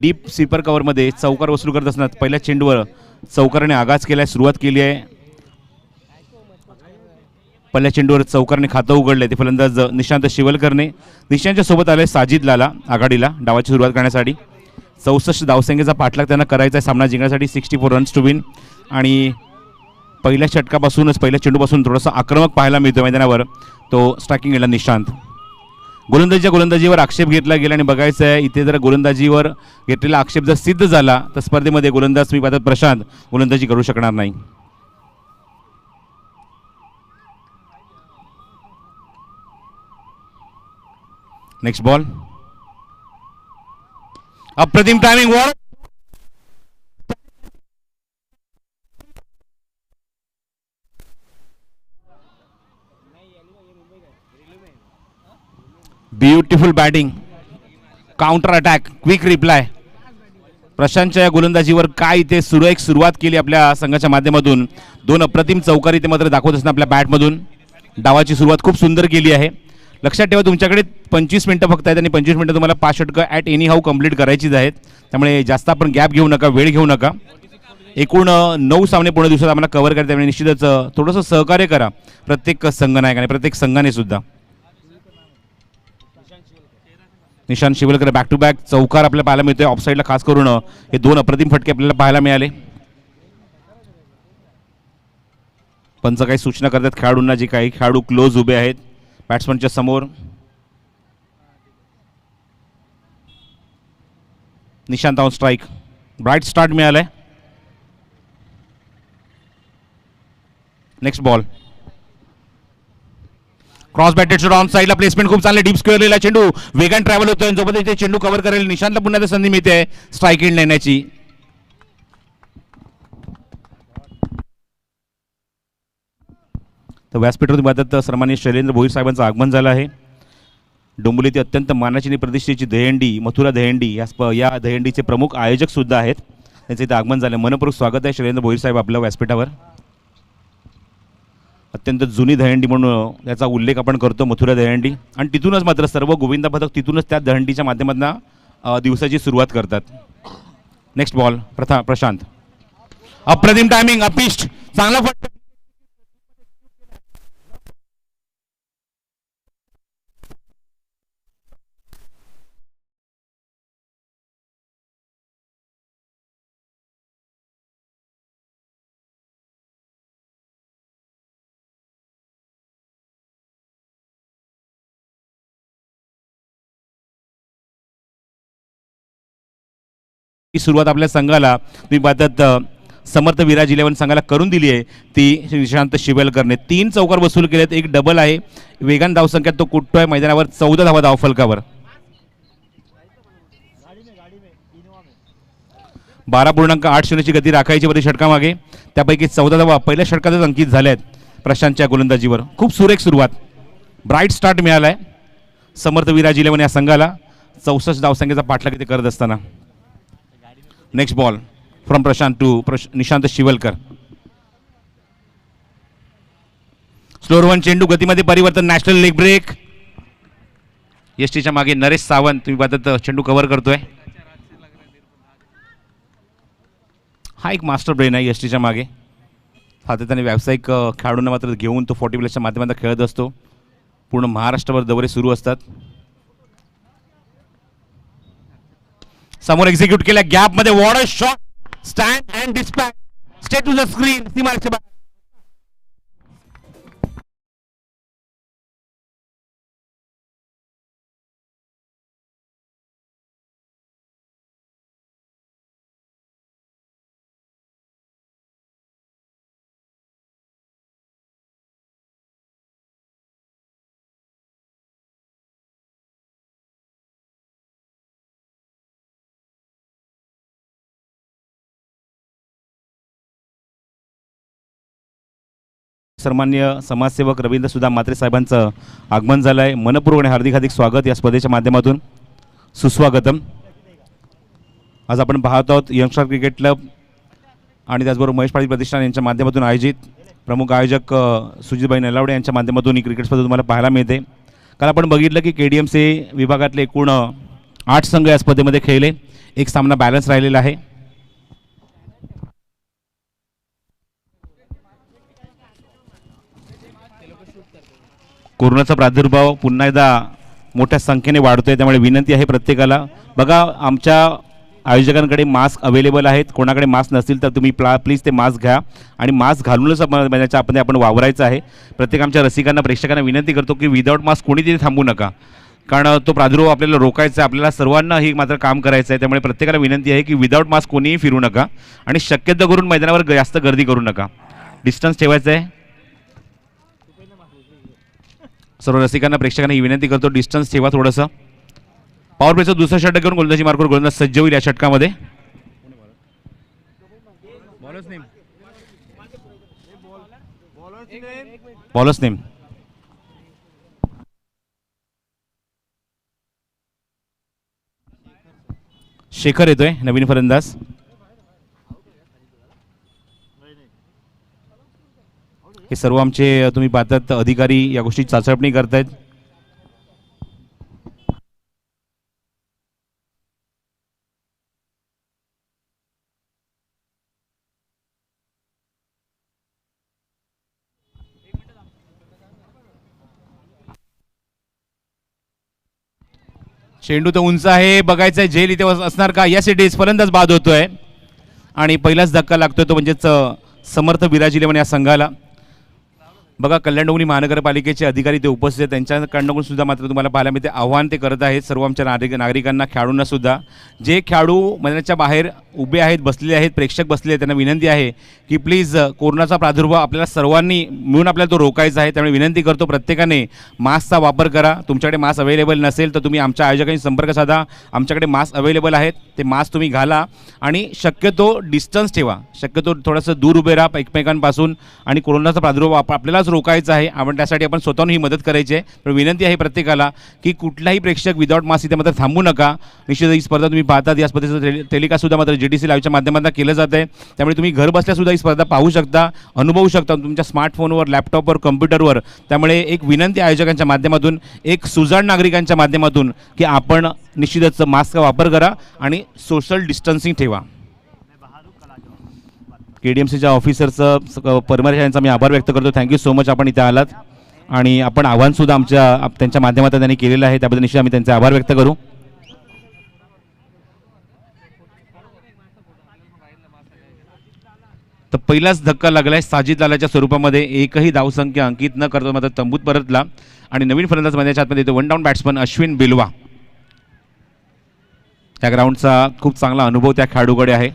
डीप स्वीपर कव्हरमध्ये चौकार वसूल करत असताना पहिल्या चेंडूवर चौकाराने आगाज केलाय, सुरुवात केली आहे. पहिल्या चेंडूवर चौकारने खातं उघडले ते फलंदाज निशांत शिवलकरने. निशांतच्या सोबत आले साजिद लाला आघाडीला डावाची सुरुवात करण्यासाठी. 64 धावसंख्येचा पाठलाग त्यांना करायचा आहे सामना जिंकण्यासाठी. 64 रन्स टू विन. आणि पहिल्या षटकापासूनच पहिल्या चेंडूपासून थोडासा आक्रमक पाहायला मिळतो मैदानावर तो स्ट्रायकिंग गेला निशांत. गोलंदाजीवर आक्षेप घेतला गेला आणि बघायचं आहे इथे जर गोलंदाजीवर घेतलेला आक्षेप जर सिद्ध झाला तर स्पर्धेमध्ये गोलंदाज मी पाहतात प्रशांत गोलंदाजी करू शकणार नाही. Next ball. अप्रतिम timing. Wall beautiful batting, counter attack, quick reply. प्रशांतच्या या गोलंदाजीवर काय इथे सुरुवात केली आपल्या संघाच्या माध्यमातून. 2 अप्रतिम चौकारी ते मात्र दाखवत असताना आपल्या बॅटमधून डावाची सुरुवात खूप सुंदर केली आहे. लक्षात ठेवा तुमच्याकडे 25 मिनिटं फक्त आहेत आणि 25 मिनिटं तुम्हाला 5 षटकं ॲट एनी हाऊ कंप्लीट करायचीच आहेत. त्यामुळे जास्त आपण गॅप घेऊ नका, वेळ घेऊ नका. एकूण 9 सामने पूर्ण दिवसात आम्हाला कव्हर करायचे त्यामुळे निश्चितच थोडंसं सहकार्य करा प्रत्येक संघनायकाने, प्रत्येक संघाने सुद्धा. Nishant Shivalkar back to back चौकार आपल्याला पाहायला मिळतोय. ऑफसाईडला खास करून हे 2 अप्रतिम फटके आपल्याला पाहायला मिळाले. पंच काही सूचना करतात खेळाडूंना, जे काही खेळाडू क्लोज उभे आहेत बॅट्समनच्या समोर. Nishant on strike. Bright start मिळालाय. Next ball. Cross batted shot on साईडला. प्लेसमेंट खूप चांगले. डीप स्क्वेअरला चेंडू वेगान ट्रॅव्हल होतोय. जोपर्यंत इथे चेंडू कव्हर करेल निशांतला पुन्हा संधी मिळते स्ट्राईक एंड नेण्याची. तर व्यासपीठावर बाबत सन्माननीय शैलेंद्र भोईर साहेबांचं आगमन झालं आहे. डोंबिवली अत्यंत मानाची आणि प्रतिष्ठेची दहीहंडी मथुरा दहीहंडी या दहीहंडीचे प्रमुख आयोजक सुद्धा आहेत. त्यांचं इथे आगमन झालं. मनपूर्वक स्वागत आहे शैलेंद्र भोईर साहेब आपल्या व्यासपीठावर. अत्यंत जुनी दहीहंडी म्हणून त्याचा उल्लेख आपण करतो मथुरा दहीहंडी. आणि तिथूनच मात्र सर्व गोविंदा पथक तिथूनच त्या दहीहंडीच्या माध्यमातून दिवसाची सुरुवात करतात. Next ball. प्रशांत. अप्रतिम टायमिंग. अपिस्ट चांगला फटका. सुरुवात आपल्या संघाला तुम्ही पाहतात समर्थ विराज 11 संघाला करून दिली आहे ती निशांत शिवलकरने. 3 चौकार वसूल केलेत, 1 डबल आहे. वेगान धावसंख्यात तो कुठतोय मैदानावर. 14 धावा धावफलकावर. 12.8 गती राखायची बरी षटकामागे. त्यापैकी 14 धावा पहिल्या षटकातच अंकित झाल्या आहेत प्रशांतच्या गोलंदाजीवर. खूप सुरेख सुरुवात. ब्राईट स्टार्ट मिळालाय समर्थ विराज 11 या संघाला 64 धावसंख्येचा पाठलाग इथे करत असताना. Next ball from Prashant to Nishant Shivalkar. Slower one चेंडू गतीमध्ये परिवर्तन. National leg break. एसटीच्या मागे नरेश सावंत तुम्ही पाहतात चेंडू कव्हर करतोय. हा एक मास्टर ब्रेन आहे एसटीच्या मागे. सातत्याने व्यावसायिक खेळाडूंना मात्र घेऊन तो 40 प्लसच्या माध्यमातून खेळत असतो. पूर्ण महाराष्ट्रभर दौरे सुरू असतात. समोर एक्झिक्यूट केल्या गॅप मध्ये. What a shot. Stand and dispatch straight to the screen. सीमारेषे बाहेर. सन्माननीय समाजसेवक रवींद्र सुधा म्हात्रे साहेबांचं आगमन झालं आहे. मनपूर्वक आणि हार्दिक हार्दिक स्वागत या स्पर्धेच्या माध्यमातून. सुस्वागतम. आज आपण पाहत आहोत यंगस्टर क्रिकेट क्लब आणि त्याचबरोबर महेश पाटील प्रतिष्ठान यांच्या माध्यमातून आयोजित प्रमुख आयोजक सुजितभाई नलावडे यांच्या माध्यमातून ही क्रिकेट स्पर्धा तुम्हाला पाहायला मिळते. काल आपण बघितलं की KDMC विभागातले एकूण 8 संघ या स्पर्धेमध्ये खेळले, एक सामना बॅलन्स राहिलेला आहे. कोरोनाचा प्रादुर्भाव पुन्हा एकदा मोठ्या संख्येने वाढतोय, त्यामुळे विनंती आहे प्रत्येकाला, बघा आमच्या आयोजकांकडे मास्क अवेलेबल आहेत, कोणाकडे मास्क नसतील तर तुम्ही प्लीज ते मास्क घ्या आणि मास्क घालूनच मैदानाच्या आपण वावरायचं आहे. प्रत्येक आमच्या रसिकांना प्रेक्षकांना विनंती करतो की विदाऊट मास्क कोणी तिथे थांबू नका, कारण तो प्रादुर्भाव आपल्याला रोखायचा आहे, आपल्याला सर्वांना ही मात्र काम करायचं आहे. त्यामुळे प्रत्येकाला विनंती आहे की विदाऊट मास्क कोणीही फिरू नका आणि शक्यतो करून मैदानावर जास्त गर्दी करू नका, डिस्टन्स ठेवायचं आहे. सर्व रसिकांना प्रेक्षकांना ही विनंती करतो, डिस्टन्स ठेवा थोडंसं. पॉवर प्लेचं दुसरं षटक घेऊन गोलंदाजी मार्कवर गोलंदाज सज्ज होईल या षटकामध्ये. बॉलर्स नेम शेखर येतोय, नवीन फलंदाज. हे सर्व आमचे तुम्ही पाहतात अधिकारी या गोष्टी चाचपणी करतायत. चेंडू तर उंच आहे, बघायचं आहे झेल इथे असणार का. या सिटीज फलंदाज बाद होतोय आणि पहिलाच धक्का लागतोय तो म्हणजेच समर्थ विराज इलेव्हन या संघाला. बघा कल्याण डोंबिवली महानगरपालिकेचे अधिकारी ते उपस्थित आहेत, त्यांच्याकडून सुद्धा मात्र तुम्हाला पाहायला मिळते आव्हान ते करत आहेत सर्व आमच्या नागरिकांना, खेळाडूंना सुद्धा. जे खेळाडू मैदानाच्या बाहेर उभे आहेत, बसलेले आहेत, प्रेक्षक बसले आहेत, त्यांना विनंती आहे की प्लीज कोरोनाचा प्रादुर्भाव आपल्याला सर्वांनी मिळून आपल्याला तो रोखायचा आहे. त्यामुळे विनंती करतो प्रत्येकाने मास्कचा वापर करा. तुमच्याकडे मास्क अवेलेबल नसेल तर तुम्ही आमच्या आयोजकांशी संपर्क साधा, आमच्याकडे मास्क अवेलेबल आहेत, ते मास्क तुम्ही घाला आणि शक्यतो डिस्टन्स ठेवा, शक्यतो थोडंसं दूर उभे राहा एकमेकांपासून आणि कोरोनाचा प्रादुर्भाव आपल्यालाच रोखायचा आहे. आपण त्यासाठी आपण स्वतःहून ही मदत करायची आहे. पण विनंती आहे प्रत्येकाला की कुठलाही प्रेक्षक विदाऊट मास्क इथे मात्र थांबू नका. निश्चित ही स्पर्धा तुम्ही पाहतात, या स्पर्धेचं टेलिकास्ट सुद्धा मात्र GTC लाईव्हच्या माध्यमातून केलं जात आहे. त्यामुळे तुम्ही घर बसल्या सुद्धा ही स्पर्धा पाहू शकता, अनुभवू शकता तुमच्या स्मार्टफोनवर, लॅपटॉपवर, कम्प्युटरवर. त्यामुळे एक विनंती आयोजकांच्या माध्यमातून, एक सुजाण नागरिकांच्या माध्यमातून की आपण निश्चितच मास्कचा वापर करा आणि सोशल डिस्टन्सिंग ठेवा. KDMCच्या ऑफिसरचं परमार यांचा मी आभार व्यक्त करतो. थँक्यू सो मच, आपण इथे आलात आणि आपण आव्हानसुद्धा त्यांच्या माध्यमातून त्यांनी केलेलं आहे, त्याबद्दल निश्चित आम्ही त्यांचे आभार व्यक्त करू. तर पहिलाच धक्का लागलाय साजिद लालाच्या स्वरूपामध्ये, एकही धावसंख्या अंकित न करता मात्र तंबूत परतला आणि नवीन फलंदाज मैदानाच्या आतमध्ये येतो वन डाऊन बॅट्समन अश्विन बिलवा. त्या ग्राउंडचा खूप चांगला अनुभव त्या खेळाडूकडे आहे.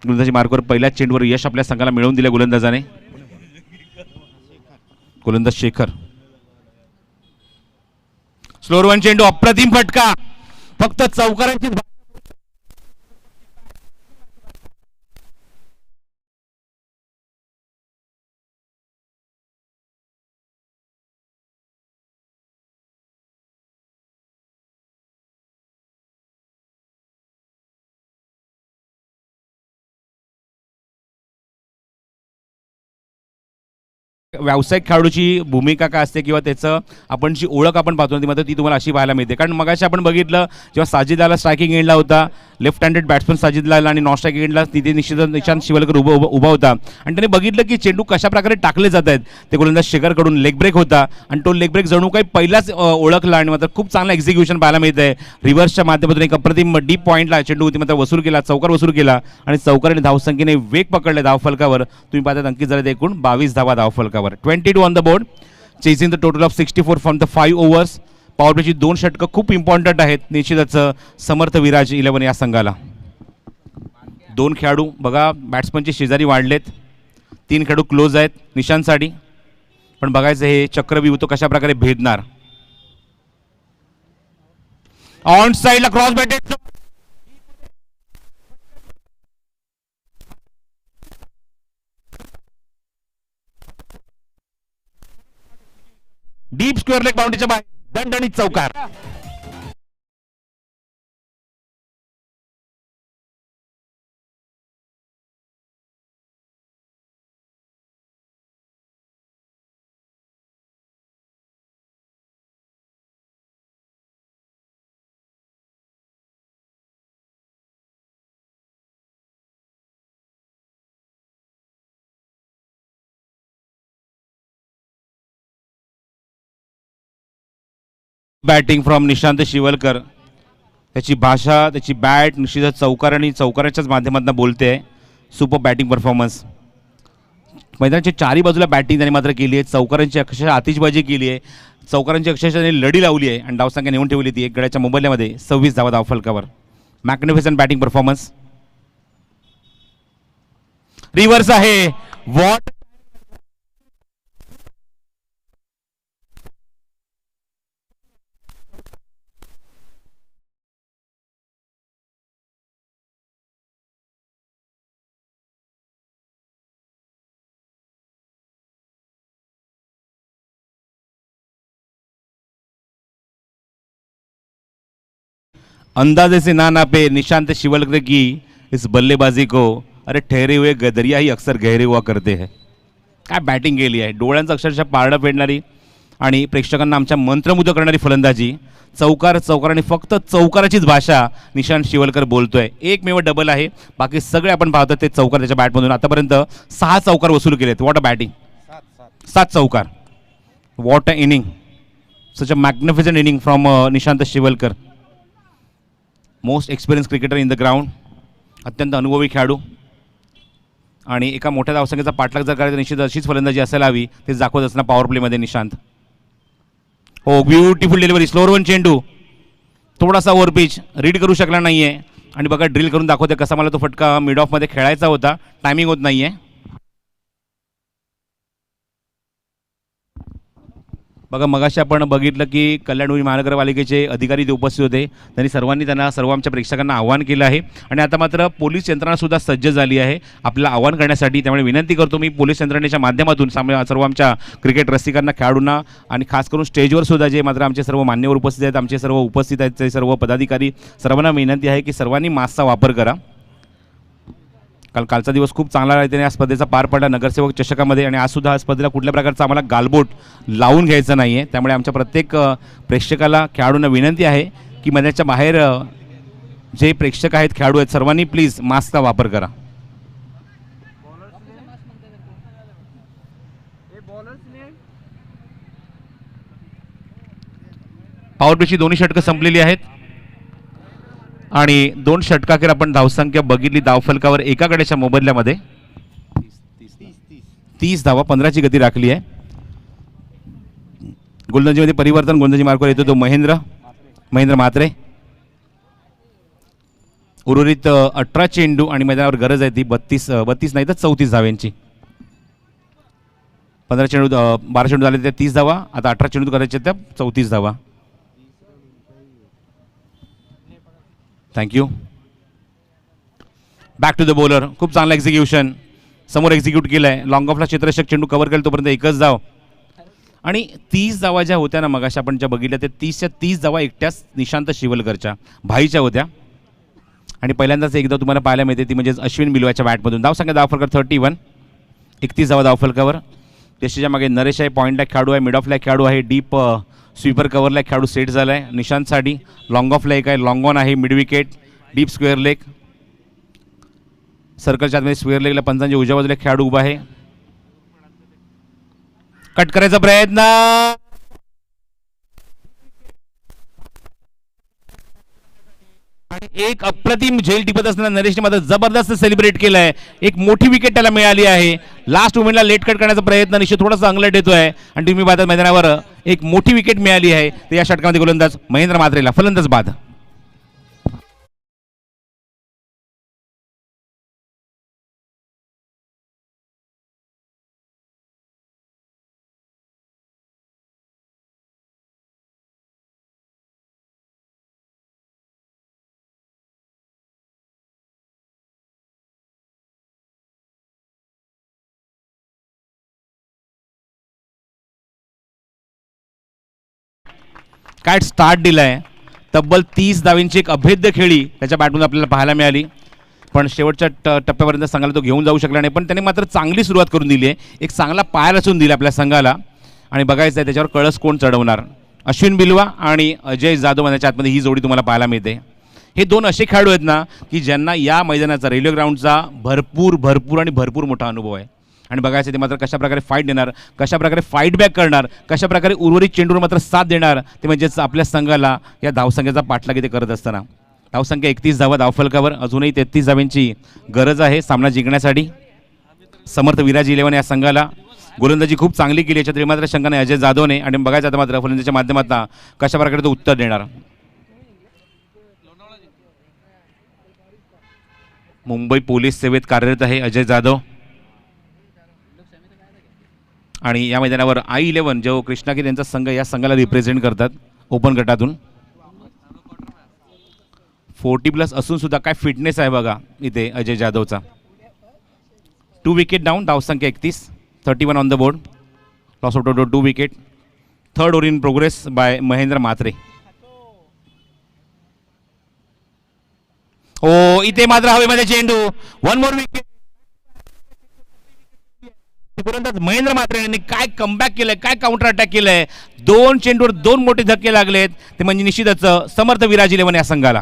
गोलंदाजी मार्कवर पहिल्याच चेंडूवर यश आपल्या संघाला मिळवून दिले गोलंदाजाने. गोलंदाज शेखर, स्लोअर वन चेंडू, अप्रतिम फटका, फक्त चौकारांची व्यावसायिक खेळाडूची भूमिका काय असते किंवा त्याचं आपण जी ओळख आपण पाहतो ती मात्र ती तुम्हाला अशी पाहायला मिळते. कारण मगाशी आपण बघितलं जेव्हा साजिदला स्ट्रायकिंग एंडला होता, लेफ्ट हँडेड बॅट्समन साजिदला आणि नॉन स्ट्रायकिंग एंडला तिथे निशांत शिवलकर उभा होता आणि त्याने बघितलं की चेंडू कशा प्रकारे टाकले जात आहेत. ते गोलंदाज शेखरकडून लेग ब्रेक होता आणि तो लेग ब्रेक जणू काही पहिलाच ओळखला आणि मात्र खूप चांगला एक्झिक्युशन पाहायला मिळत आहे. रिव्हर्सच्या माध्यमातून एक अप्रतिम डीप पॉईंटला चेंडू मात्र वसूल केला, चौकार वसूल केला आणि चौकाराने धावसंख्येने वेग पकडले धावफलकावर. तुम्ही पाहतात अंकित झाले एकूण 22 धावा धावफलकावर. 22 on the board, chasing the total of 64 from the 5 overs. Power प्लेची 2 षटकं खूप इम्पॉर्टंट आहेत निश्चितच समर्थ विराज 11 या संघाला. 2 खेळाडू बघा बॅट्समनचे शेजारी वाढलेत, 3 खेळाडू क्लोज आहेत निशांतसाठी. पण बघायचं हे चक्रव्यूह तो कशा प्रकारे भेदणार. ऑन साइडला cross batted, deep square leg बाउंड्रीच्या बाहेर, दणदणीत चौकार. Batting from Nishant Shivalkar. त्याची भाषा, त्याची बॅट निश्चितच चौकार आणि चौकाराच्याच माध्यमातून बोलते आहे. Super batting performance. मैदानाच्या चारी बाजूला बॅटिंग त्याने मात्र केली आहे. चौकारांची अक्षरशः आतिषबाजी केली आहे. चौकारांची अक्षरशः त्याने लढी लावली आहे आणि धावसंख्या नेऊन ठेवली ती 1 गड्याच्या मोबदल्यामध्ये 26 धावा धावफलकावर. Magnificent batting performance. रिव्हर्स आहे. वॉट अंदाजे से ना नापे निशांत शिवलकर की इस बल्लेबाजी को, अरे ठहरे हुए गदरिया ही अक्सर गहरे हुआ करते हैं. काय बॅटिंग केली आहे. डोळ्यांचं अक्षरशः पारडं फेडणारी आणि प्रेक्षकांना आमच्या मंत्रमुग्ध करणारी फलंदाजी. चौकार चौकार आणि फक्त चौकाराचीच भाषा निशांत शिवलकर बोलतोय. एकमेव डबल आहे. बाकी सगळे आपण पाहतो ते चौकार त्याच्या बॅटमधून. आतापर्यंत 6 चौकार वसूल केलेत. What a batting. 7 चौकार. What a inning. Such a magnificent inning from Nishant Shivalkar. Most experience cricketer in the ground. अत्यंत अनुभवी खेळाडू आणि एका मोठ्या धावसंख्येचा पाठलाग जर करायचा निश्चित अशीच फलंदाजी असायला हवी. ते दाखवत असणार पॉवर प्लेमध्ये निशांत. हो, ब्युटिफुल डिलिव्हरी. स्लोअर वन चेंडू. थोडासा ओव्हर पिच रीड करू शकला नाही आहे आणि बघा ड्रिल करून दाखवते कसा मला तो फटका मिड ऑफमध्ये खेळायचा होता. टायमिंग होत नाही आहे. बघा मगाशी आपण बघितलं की कल्याण महानगरपालिकेचे अधिकारी ते उपस्थित होते. त्यांनी सर्व आमच्या प्रेक्षकांना आवाहन केलं आहे आणि आता मात्र पोलीस यंत्रणासुद्धा सज्ज झाली आहे आपल्याला आवाहन करण्यासाठी. त्यामुळे विनंती करतो मी पोलीस यंत्रणेच्या माध्यमातून सर्व आमच्या क्रिकेट रसिकांना, खेळाडूंना आणि खास करून स्टेजवर सुद्धा जे मात्र आमचे सर्व मान्यवर उपस्थित आहेत, आमचे सर्व उपस्थित आहेत ते सर्व पदाधिकारी, सर्वांना विनंती आहे की सर्वांनी मास्कचा वापर करा. कालचा दिवस खूप चांगला रीतीने या स्पर्धेचा पार पडला नगरसेवक चषकामध्ये आणि आज सुद्धा या स्पर्धेला कुठल्या प्रकारचा आम्हाला गालबोट लावून घ्यायचं नाही आहे. त्यामुळे आमच्या प्रत्येक प्रेक्षकाला, खेळाडूंना विनंती आहे की मैदानाच्या बाहेर जे प्रेक्षक आहेत, खेळाडू आहेत, सर्वांनी प्लीज मास्कचा वापर करा. पॉवर प्लेची दोन्ही षटकं संपलेली आहेत आणि 2 षटकाखेर आपण धावसंख्या बघितली धावफलकावर एका गड्याच्या मोबदल्यामध्ये 30 धावा. 15ची गती राखली आहे. गोलंदाजीमध्ये परिवर्तन. गोलंदाजी मार्कवर येतो तो महेंद्र म्हात्रे. उर्वरित 18 चेंडू आणि मैदानावर गरज आहे ती 32 नाही तर 34 धाव्यांची. 12 चेंडू झाले त्या 30 धावा. आता 18 चेंडू करायचे त्या 34 धावा. Thank you. Back to the bowler. खूप चांगला एक्झिक्युशन. समोर एक्झिक्यूट केलं आहे. लॉंग ऑफला क्षेत्ररक्षक चेंडू कव्हर केला तोपर्यंत एकच धाव. आणि 30 धावा ज्या होत्या ना मगाशी आपण ज्या बघितल्या त्या 30च्या 30 धावा एकट्याच निशांत शिवलकरच्या भाईच्या होत्या. आणि पहिल्यांदाच एकदा तुम्हाला पाहायला मिळते ती म्हणजे अश्विन बिलवाच्या बॅटमधून. धावसंख्या धावफलकावर 31. 31 धावा धावफलकावर. त्याच्या मागे नरेश आहे, पॉईंटला खेळाडू आहे, मिड ऑफला खेळाडू आहे, डीप स्वीपर कव्हरला खेळाडू सेट झाला आहे निशांतसाठी. लॉंग ऑफला एक आहे, लॉंग ऑन आहे, mid wicket, deep square leg. सर्कलच्या आतमध्ये स्क्वेअर लेगला पंचांच्या उजव्या बाजूला खेळाडू उभा आहे. कट करायचा प्रयत्न आणि एक अप्रतिम झेल टिपत असताना नरेशने मात्र जबरदस्त सेलिब्रेट केलंय. एक मोठी विकेट त्याला मिळाली आहे. लास्ट मोमेंटला लेट कट करण्याचा प्रयत्न निश्चित थोडासा अंगलट येतोय आणि तुम्ही पाहता मैदानावर एक मोठी विकेट मिळाली आहे. तर या षटकामध्ये गोलंदाज महेंद्र म्हात्रेला, फलंदाज बाद. काय स्टार्ट दिलाय. तब्बल 30 धावींची एक अभेद्य खेळी त्याच्या बॅटमधून आपल्याला पाहायला मिळाली. पण शेवटच्या टप्प्यापर्यंत संघाला तो घेऊन जाऊ शकला नाही. पण त्याने मात्र चांगली सुरुवात करून दिली आहे. एक चांगला पाय रचून दिला आपल्या संघाला. आणि बघायचं आहे त्याच्यावर कळस कोण चढवणार. अश्विन बिलवा आणि अजय जाधव याच्या आतमध्ये ही जोडी तुम्हाला पाहायला मिळते. हे 2 असे खेळाडू आहेत ना की ज्यांना या मैदानाचा, रेल्वे ग्राउंडचा भरपूर आणि भरपूर मोठा अनुभव आहे. आणि बघायचं ते मात्र कशा प्रकारे फाईट देणार, कशा प्रकारे फाईट बॅक करणार, कशा प्रकारे उर्वरित चेंडूवर मात्र साथ देणार, ते म्हणजेच आपल्या संघाला या धावसंख्येचा पाठलाग इथे करत असताना. धावसंख्या 31 धावा धावफलकावर, अजूनही 33 धावांची गरज आहे सामना जिंकण्यासाठी. समर्थ विराज 11 या संघाला गोलंदाजी खूप चांगली केली याच्यात मात्र शंका अजय जाधवने. आणि बघायचं आता मात्र फलंदाजीच्या माध्यमातून कशा प्रकारे तो उत्तर देणार. मुंबई पोलीस सेवेत कार्यरत आहे अजय जाधव. आणि या मैदानावर I11 जो कृष्णागिरी यांचा संघ या संघाला रिप्रेझेंट करतात ओपन गटातून. 40+ असून सुद्धा काय फिटनेस आहे बघा इथे अजय जाधवचा. 2 विकेट डाऊन, धावसंख्या 31, 31 on the board, loss of total 2 wicket. Third over in progress by Mahendra Mhatre. ओ इथे मात्र हवेमध्ये चेंडू, 1 मोर विकेट. गोलंदाज महेंद्र म्हात्रे यांनी काय कमबॅक केलंय, काय काउंटर अटॅक केलंय. 2 चेंडूवर 2 मोठे धक्के लागलेत, ते म्हणजे निश्चितच समर्थ विराज 11 या संघाला.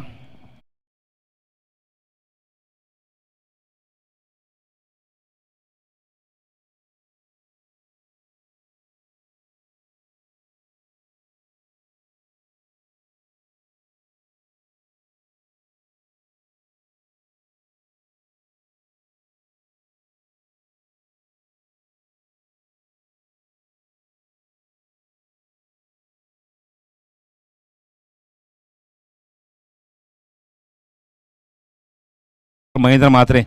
महेंद्र म्हात्रे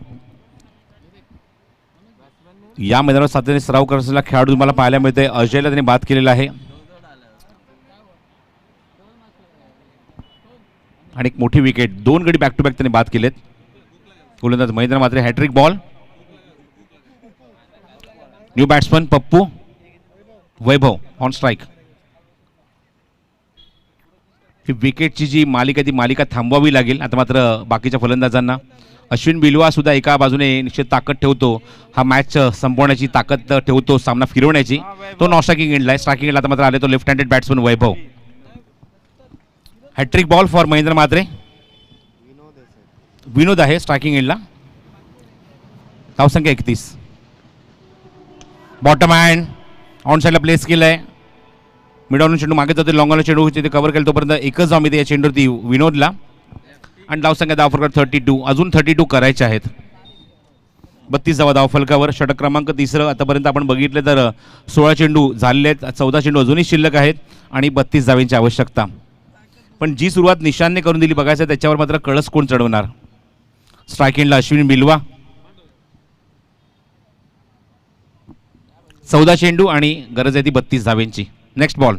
या मैदानावर सातत्याने सराव करत असलेला खेळाडू तुम्हाला पाहायला मिळते. अजयला त्यांनी बाद केलेला आहे आणि एक मोठी विकेट, 2 गडी बॅक टू बॅक त्यांनी बाद केलेत. गोलंदाज Mahendra Mhatre. Hattrick ball. New batsman Pappu Vaibhav on strike. ही विकेटची जी मालिका ती मालिका थांबवावी लागेल आता मात्र बाकीच्या फलंदाजांना. अश्विन बिलवा सुद्धा एका बाजूने निश्चित ताकद ठेवतो, हा मॅच संपवण्याची ताकद ठेवतो, सामना फिरवण्याची. तो नॉन स्ट्रायकिंग एंडला आहे. स्ट्रायकिंग एंडला आता मात्र आले तो left handed batsman Vaibhav. Hattrick ball for Mahendra Mhatre. Vinod आहे स्ट्रायकिंग एंडला. धावसंख्या 31. बॉटम हँड ऑन साईडला प्लेस केलाय. मिडॉन चेंडू मागे जातो, लॉंगॉन चेंडू तिथे कव्हर केलं तोपर्यंत एकच धाव मिळते या चेंडूवरती विनोदला. आणि धावसंख्या धावफलकावर 32, अजून 32 करायचे आहेत. 32 धावा धावफलकावर. षटक क्रमांक 3 आतापर्यंत आपण बघितले तर 16 चेंडू झालेले आहेत, 14 चेंडू अजूनही शिल्लक आहेत आणि 32 धावांची आवश्यकता. पण जी सुरुवात निशानने करून दिली बघायचं त्याच्यावर मात्र कळस कोण चढवणार. स्ट्रायकिंगला अश्विन बिलवा. 14 चेंडू आणि गरज आहे ती 32 धावांची. Next ball.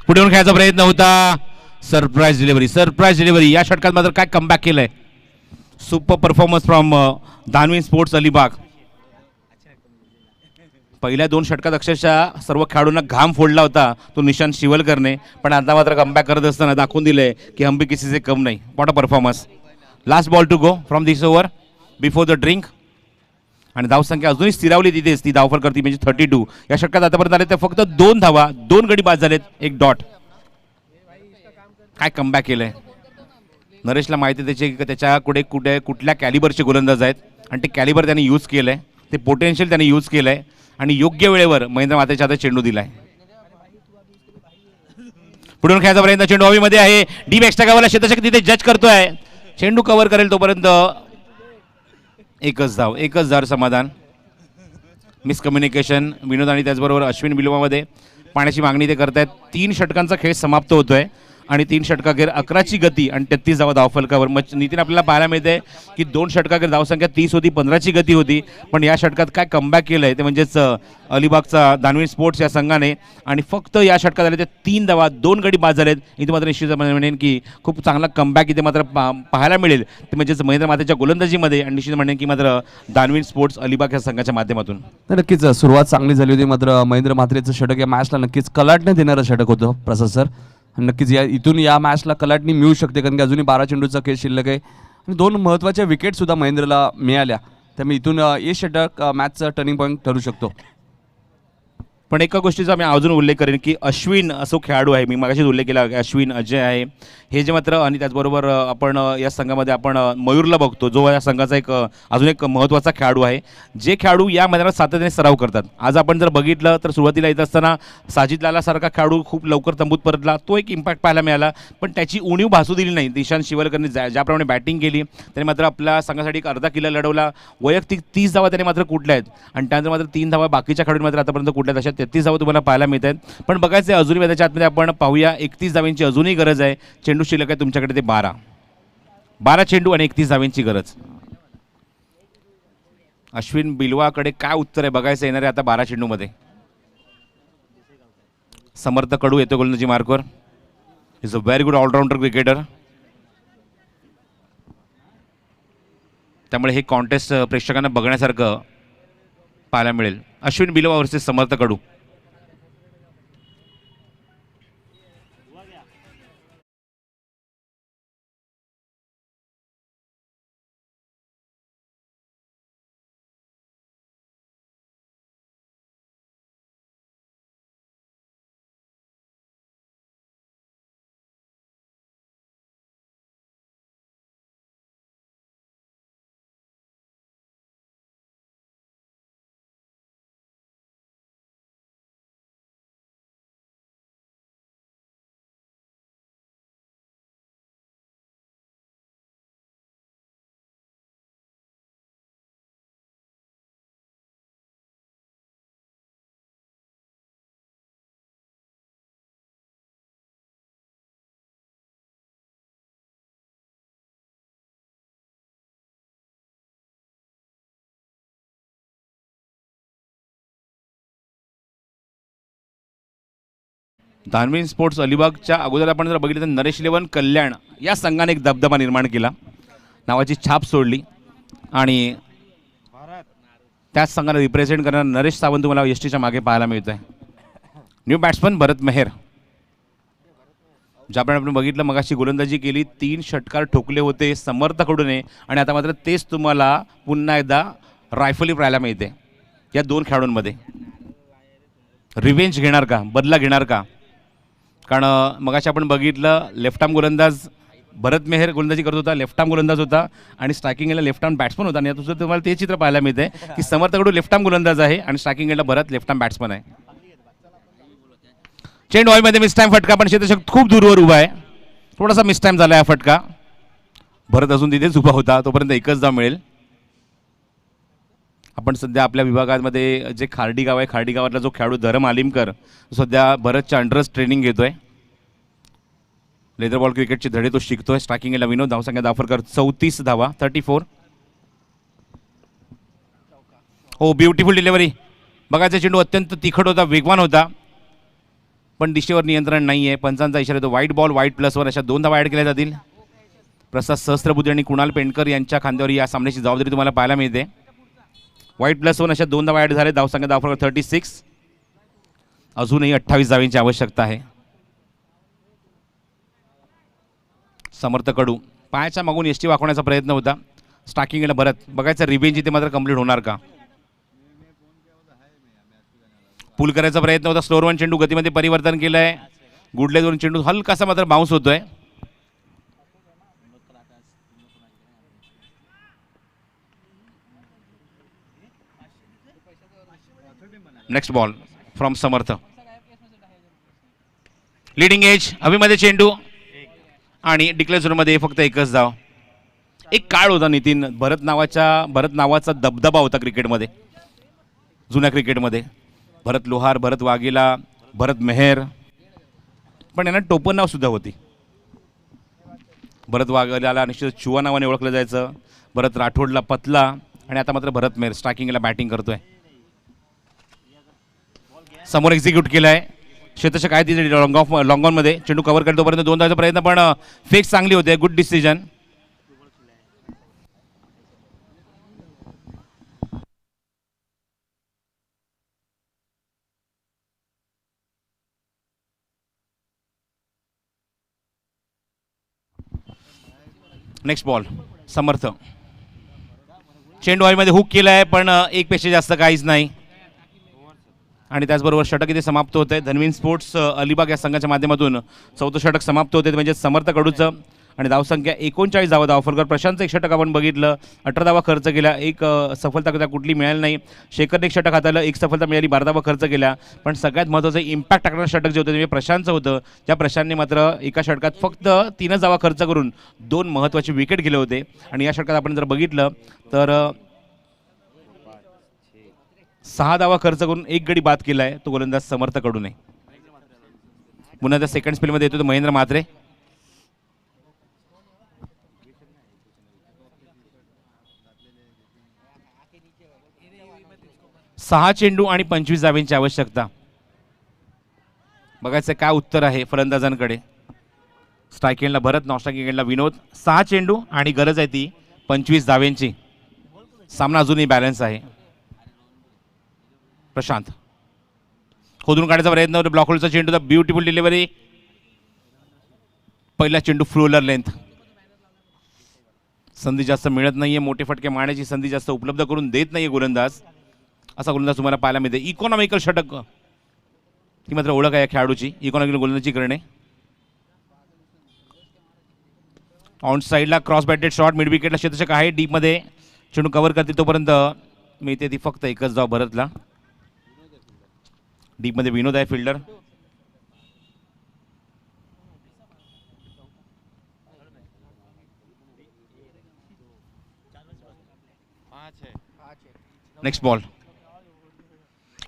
पुढे येऊन खेळायचा प्रयत्न होता. Surprise delivery, surprise delivery. या षटकात मात्र काय कमबॅक केलंय. Super performance from Danveen sports Alibag. पहिल्या 2 षटकात अक्षरशः सर्व खेळाडूंना घाम फोडला होता तो निशांत शिवलकरने, पण आता मात्र कमबॅक करत असताना दाखवून दिलंय की हम भी किसी से कम नाही. What a performance. Last ball to go from this over before the drink. आणि धावसंख्या अजूनही स्थिरावली तिथेच, ती धावफल करते म्हणजे 32. या षटकात आतापर्यंत आले तर फक्त 2 धावा, 2 गडी बाद झालेत, 1 डॉट. काय कमबॅक केलंय. नरेशला माहिती त्याची त्याच्याकडे कुठल्या कॅलिबरचे गोलंदाज आहेत आणि ते कॅलिबर त्यांनी यूज केलंय, ते पोटेन्शियल त्यांनी यूज केलंय आणि योग्य वेळेवर महेंद्र म्हात्रेच्या हातात चेंडू दिलाय. पुढून खेळायचा प्रयत्न, चेंडू हवेमध्ये आहे. डीप एक्स्ट्रा कव्हरला शेतशक तिथे जज करतोय. चेंडू कव्हर करेल तोपर्यंत एकच धाव, एकच धाव समाधान. मिसकम्युनिकेशन विनोद आणि त्याचबरोबर अश्विन बिलवामध्ये पाण्याची मागणी ते करतायत. 3 षटकांचा खेळ समाप्त होतोय आणि 3 षटकाखेर 11ची गती आणि 33 धावा धावफलकावर. मग नितीन आपल्याला पाहायला मिळते की 2 षटकाखेर धावसंख्या 30 होती, 15ची गती होती, पण या षटकात काय कमबॅक केलंय ते म्हणजेच अलिबागचा दानवीन स्पोर्ट्स या संघाने. आणि फक्त या षटकात आले ते 3 धावा, 2 गडी बाद झालेत. इथे मात्र निश्चितपणे म्हणेन की खूप चांगला कमबॅक इथे मात्र पाहायला मिळेल ते म्हणजेच महेंद्र म्हात्रेच्या गोलंदाजीमध्ये आणि निश्चित म्हणेन की मात्र दानवीन स्पोर्ट्स अलिबाग या संघाच्या माध्यमातून. नक्कीच सुरुवात चांगली झाली होती, मात्र महेंद्र म्हात्रेचं षटक या मॅचला नक्कीच कलाटणे देणारं षटक होतं प्रसाद सर. आणि नक्कीच इथून या मॅचला कलाटणी मिळू शकते कारण की अजूनही 12 चेंडूचा खेळ शिल्लक आहे आणि 2 महत्त्वाच्या विकेटसुद्धा महेंद्रला मिळाल्या, त्यामुळे इथून हे षटक मॅचचा टर्निंग पॉईंट ठरू शकतो. पण एका गोष्टीचा मी अजून उल्लेख करेन की अश्विन असो खेळाडू आहे, मी मागाशीच उल्लेख केला की अश्विन, अजय आहे हे जे मात्र, आणि त्याचबरोबर आपण या संघामध्ये आपण मयूरला बघतो जो या संघाचा एक अजून एक महत्त्वाचा खेळाडू आहे, जे खेळाडू या मैदानात सातत्याने सराव करतात. आज आपण जर बघितलं तर सुरुवातीला येत असताना साजिद लालासारखा खेळाडू खूप लवकर तंबूत परतला, तो एक इम्पॅक्ट पाहायला मिळाला, पण त्याची उणीव भासू दिली नाही. दिशांत शिवलकरने ज्याप्रमाणे बॅटिंग केली त्याने मात्र आपल्या संघासाठी एक अर्धा किल्ला लढवला. वैयक्तिक 30 धावा त्याने मात्र कुठल्या आहेत आणि त्यानंतर मात्र 3 धावा बाकीच्या खेळाडूंनी मात्र आतापर्यंत कुठल्या आहेत, अशा 33 धावा तुम्हाला पाहायला मिळत आहेत. पण बघायचं आहे अजूनही त्याच्या आतमध्ये आपण पाहूया 31 धाव्यांची अजूनही गरज आहे. चेंडू शिल्लक आहे तुमच्याकडे ते 12 चेंडू आणि 31 धाव्यांची गरज. अश्विन बिलवाकडे काय उत्तर आहे बघायचं येणार आहे आता 12 चेंडूमध्ये. समर्थ कडू येतो गोलंदाजी मार्कवर. Is a very good allrounder cricketer. त्यामुळे हे कॉन्टेस्ट प्रेक्षकांना बघण्यासारखं पाहायला मिळेल. अश्विन बिलवा वर्सेस समर्थ कडू. धानवीन स्पोर्ट्स अलिबागच्या अगोदर आपण जर बघितलं तर नरेश 11 कल्याण या संघाने एक दबदबा निर्माण केला, नावाची छाप सोडली आणि त्याच संघाला रिप्रेझेंट करणारा नरेश सावंत तुम्हाला एसटीच्या मागे पाहायला मिळत आहे. न्यू बॅट्समन भरत मेहर, ज्याप्रमाणे आपण बघितलं मगाशी गोलंदाजी केली, 3 षटकार ठोकले होते समर्थकडून आणि आता मात्र तेच तुम्हाला पुन्हा एकदा रायफली पाहायला मिळते. या 2 खेळाडूंमध्ये रिव्हेंज घेणार का, बदला घेणार का? कारण मगाशी आपण बघितलं लेफ्ट आर्म गोलंदाज भरत मेहर गोलंदाजी करत होता, लेफ्ट आर्म गोलंदाज होता आणि स्ट्रायकिंग एंडला लेफ्ट आर्म बॅट्समन होता. आणि आता तुम्हाला ते चित्र पाहायला मिळते की समर्थकडून लेफ्ट आर्म गोलंदाज आहे आणि स्ट्रायकिंग एंडला भरत लेफ्ट आर्म बॅट्समन आहे. चेंडू ऑलमध्ये मिस टाइम फटका, पण क्षेत्ररक्षक खूप दूरवर उभा आहे, थोडासा मिस टाइम झाला हा फटका. भरत अजून तिथेच उभा होता, तोपर्यंत एकच धाव मिळेल. आपण सध्या आपल्या विभागामध्ये जे खार्डी गाव आहे, खार्डी गावातला जो खेळाडू धरम आलिमकर सध्या भरतच्या अंडरच ट्रेनिंग घेतोय. लेदर बॉल क्रिकेटचे धडे तो शिकतोय. स्ट्रायकिंगला विनोद, धावसंख्या दाफरकर 34 धावा 34. हो, ब्युटिफुल डिलिव्हरी. बघायचा चेंडू अत्यंत तिखट होता, वेगवान होता, पण दिशेवर नियंत्रण नाही आहे. पंचांचा इशारा येतो वाईट बॉल, वाईट +1 अशा 2 धावा ॲड केल्या जातील. प्रसाद सहस्त्रबुद्धे आणि कुणाल पेंडकर यांच्या खांद्यावर या सामन्याची जबाबदारी तुम्हाला पाहायला मिळते. वाईट +1 अशा 2 धावा ॲड झाले. धावसंख्या दाफरकर 36. अजूनही 28 धावांची आवश्यकता आहे. समर्थ कडू पायाच्या मागून एसटी वाकवण्याचा प्रयत्न होता. स्ट्रायकिंगला भरत, बघायचं रिवेंज इथे मात्र कंप्लीट होणार का? पुल करायचा प्रयत्न होता. स्लोअर 1 चेंडू गतीमध्ये परिवर्तन केलं आहे. गुडले 2 चेंडू हलकासा मात्र बाउन्स होतोय. Next ball from Samarth. Leading age हवेमध्ये चेंडू आणि डिक्लेअर झोनमध्ये फक्त एकच धाव. एक काळ होता नितीन, भरत नावाचा दबदबा होता क्रिकेटमध्ये, जुन्या क्रिकेटमध्ये. भरत लोहार, भरत वाघेला, भरत मेहर, पण यांना टोपण नाव सुद्धा होती. भरत वाघेलाला निश्चित चुवा नावाने ओळखलं जायचं, भरत राठोडला पतला, आणि आता मात्र भरत मेहर स्ट्रायकिंगला बॅटिंग करतोय. समोर एक्झिक्यूट केलं आहे. क्षेत्ररक्षक आहे तिथे लॉंग ऑनमध्ये चेंडू कव्हर करतो तोपर्यंत 2 धावांचा प्रयत्न, पण फेक चांगली होते. Good decision. नेक्स्ट बॉल समर्थ. चेंडू हवेमध्ये हुक केला आहे, पण 1 पेक्षा जास्त काहीच नाही आणि त्याचबरोबर षटक इथे समाप्त होत आहे. धनवीन स्पोर्ट्स अलिबाग या संघाच्या माध्यमातून चौथं षटक समाप्त होते, म्हणजे समर्थ कडूचं. आणि धावसंख्या 39 धावा. धावफलकर प्रशांतचं एक षटक आपण बघितलं, 18 धावा खर्च केल्या, एक सफलता त्या कुठली मिळाली नाही. शेखरने एक षटक हाताळलं, एक सफलता मिळाली, 12 धावा खर्च केल्या. पण सगळ्यात महत्त्वाचं इम्पॅक्ट टाकणारं षटक जे होतं ते प्रशांतचं होतं. त्या प्रशांतने मात्र एका षटकात फक्त 3 धावा खर्च करून 2 महत्त्वाचे विकेट गेले होते. आणि या षटकात आपण जर बघितलं तर 6 धावा खर्च करून एक गडी बाद केला आहे, तो गोलंदाज समर्थ कडून आहे. पुन्हा त्या सेकंड स्पेलमध्ये येतो तो महेंद्र म्हात्रे. 6 चेंडू आणि 25 धावांची आवश्यकता. बघायचं काय उत्तर आहे फलंदाजांकडे. स्ट्राईक एंडला भरत, नॉन स्ट्राईक एंडला विनोद. 6 चेंडू आणि गरज आहे ती 25 धावांची. सामना अजूनही बॅलन्स आहे. प्रशांत खोदून काढायचा प्रयत्न, ब्लॉक होलचा चेंडू, द ब्युटिफुल डिलिव्हरी. पहिला चेंडू फ्लोलर लेंथ. संधी जास्त मिळत नाहीये, मोठे फटके मारण्याची संधी जास्त उपलब्ध करून देत नाहीये गोलंदाज. असा गोलंदाज तुम्हाला पाहायला मिळते. इकॉनॉमिकल षटक, ही मात्र ओळख आहे या खेळाडूची, इकॉनॉमिकल गोलंदाजी करणे. ऑन साईडला क्रॉस बॅटेड शॉट, मिड विकेटला क्षेत्ररक्षक आहे, डीपमध्ये चेंडू कव्हर करते तोपर्यंत मिळते ती फक्त एकच धाव भरतला. डीपमध्ये विनोद आहे फिल्डर. Next ball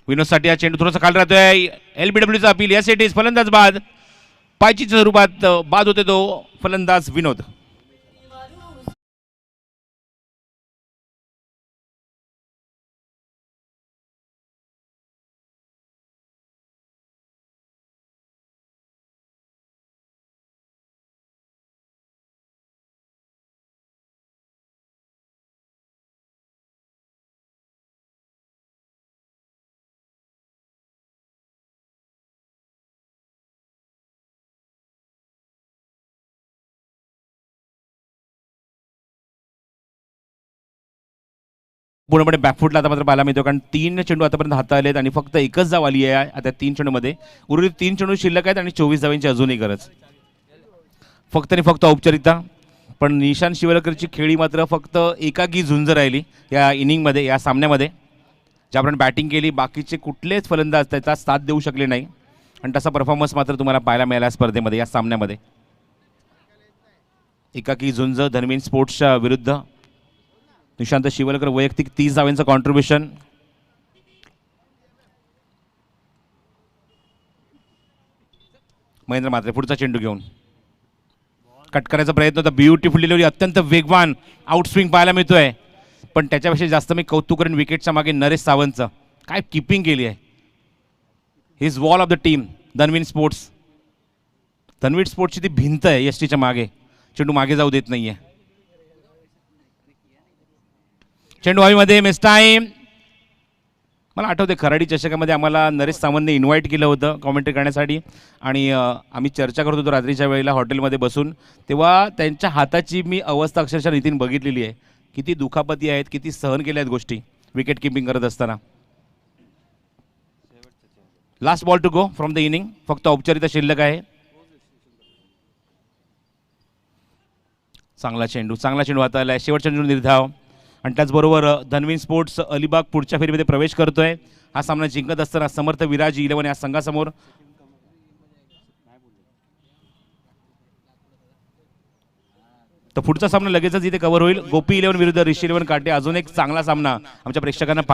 विनोदसाठी. हा चेंडू थोडासा खाली राहतोय. LBWचा अपील, या सेटीज फलंदाज बाद. पायची स्वरूपात बाद होते तो फलंदाज विनोद. पूर्णपणे बॅकफुटला आता मात्र पाहायला मिळतो, कारण 3 चेंडू आतापर्यंत हाताळलेत आणि फक्त एकच धाव आली आहे आता 3 चेंडूमध्ये. उर्वरित 3 चेंडू शिल्लक आहेत आणि 24 धावांची अजूनही गरज. फक्त आणि फक्त औपचारिकता. पण निशांत शिवलकरची खेळी मात्र फक्त एकाकी झुंज राहिली या इनिंगमध्ये, या सामन्यामध्ये. ज्याप्रमाणे बॅटिंग केली, बाकीचे कुठलेच फलंदाज त्याचा साथ देऊ शकले नाही. आणि तसा परफॉर्मन्स मात्र तुम्हाला पाहायला मिळाला स्पर्धेमध्ये, या सामन्यामध्ये. एकाकी झुंज धनवीन स्पोर्ट्सच्या विरुद्ध. निशांत शिवलकर वैयक्तिक 30 धावांचं कॉन्ट्रीब्युशन. महेंद्र म्हात्रे पुढचा चेंडू घेऊन कट करायचा प्रयत्न होता. ब्युटिफुल डिलिव्हरी, अत्यंत वेगवान आउटस्विंग पाहायला मिळतोय. पण त्याच्यापेक्षा जास्त मी कौतुक करेन विकेटच्या मागे नरेश सावंतचं. काय किपिंग केली आहे. His wall of the team Dhanveen sports. धनवीन स्पोर्ट्सची ती भिंत आहे एसटीच्या मागे, चेंडू मागे जाऊ देत नाहीये. चेंडू हवेमध्ये, मिस टाईम. मला आठवते खराडी चषकामध्ये आम्हाला नरेश सावंतने इन्व्हाइट केलं होतं कॉमेंट्री करण्यासाठी. आणि आम्ही चर्चा करत होतो रात्रीच्या वेळेला हॉटेलमध्ये बसून. तेव्हा त्यांच्या हाताची मी अवस्था अक्षरशः नितीन बघितलेली आहे. किती दुखापती आहेत, किती सहन केल्या आहेत गोष्टी विकेट किपिंग करत असताना. Last ball to go from the inning. फक्त औपचारिकता शिल्लक आहे. चांगला चेंडू हाताळला आहे. शेवटचा चेंडू निर्धाव. आणि त्याचबरोबर धनवीन स्पोर्ट्स अलिबाग पुढच्या फेरीमध्ये प्रवेश करतोय. हा सामना जिंकत असताना समर्थ विराजी 11 या संघासमोर. तर पुढचा सामना लगेचच इथे कव्हर होईल. गोपी 11 विरुद्ध ऋषी 11 काटे. अजून एक चांगला सामना आमच्या प्रेक्षकांना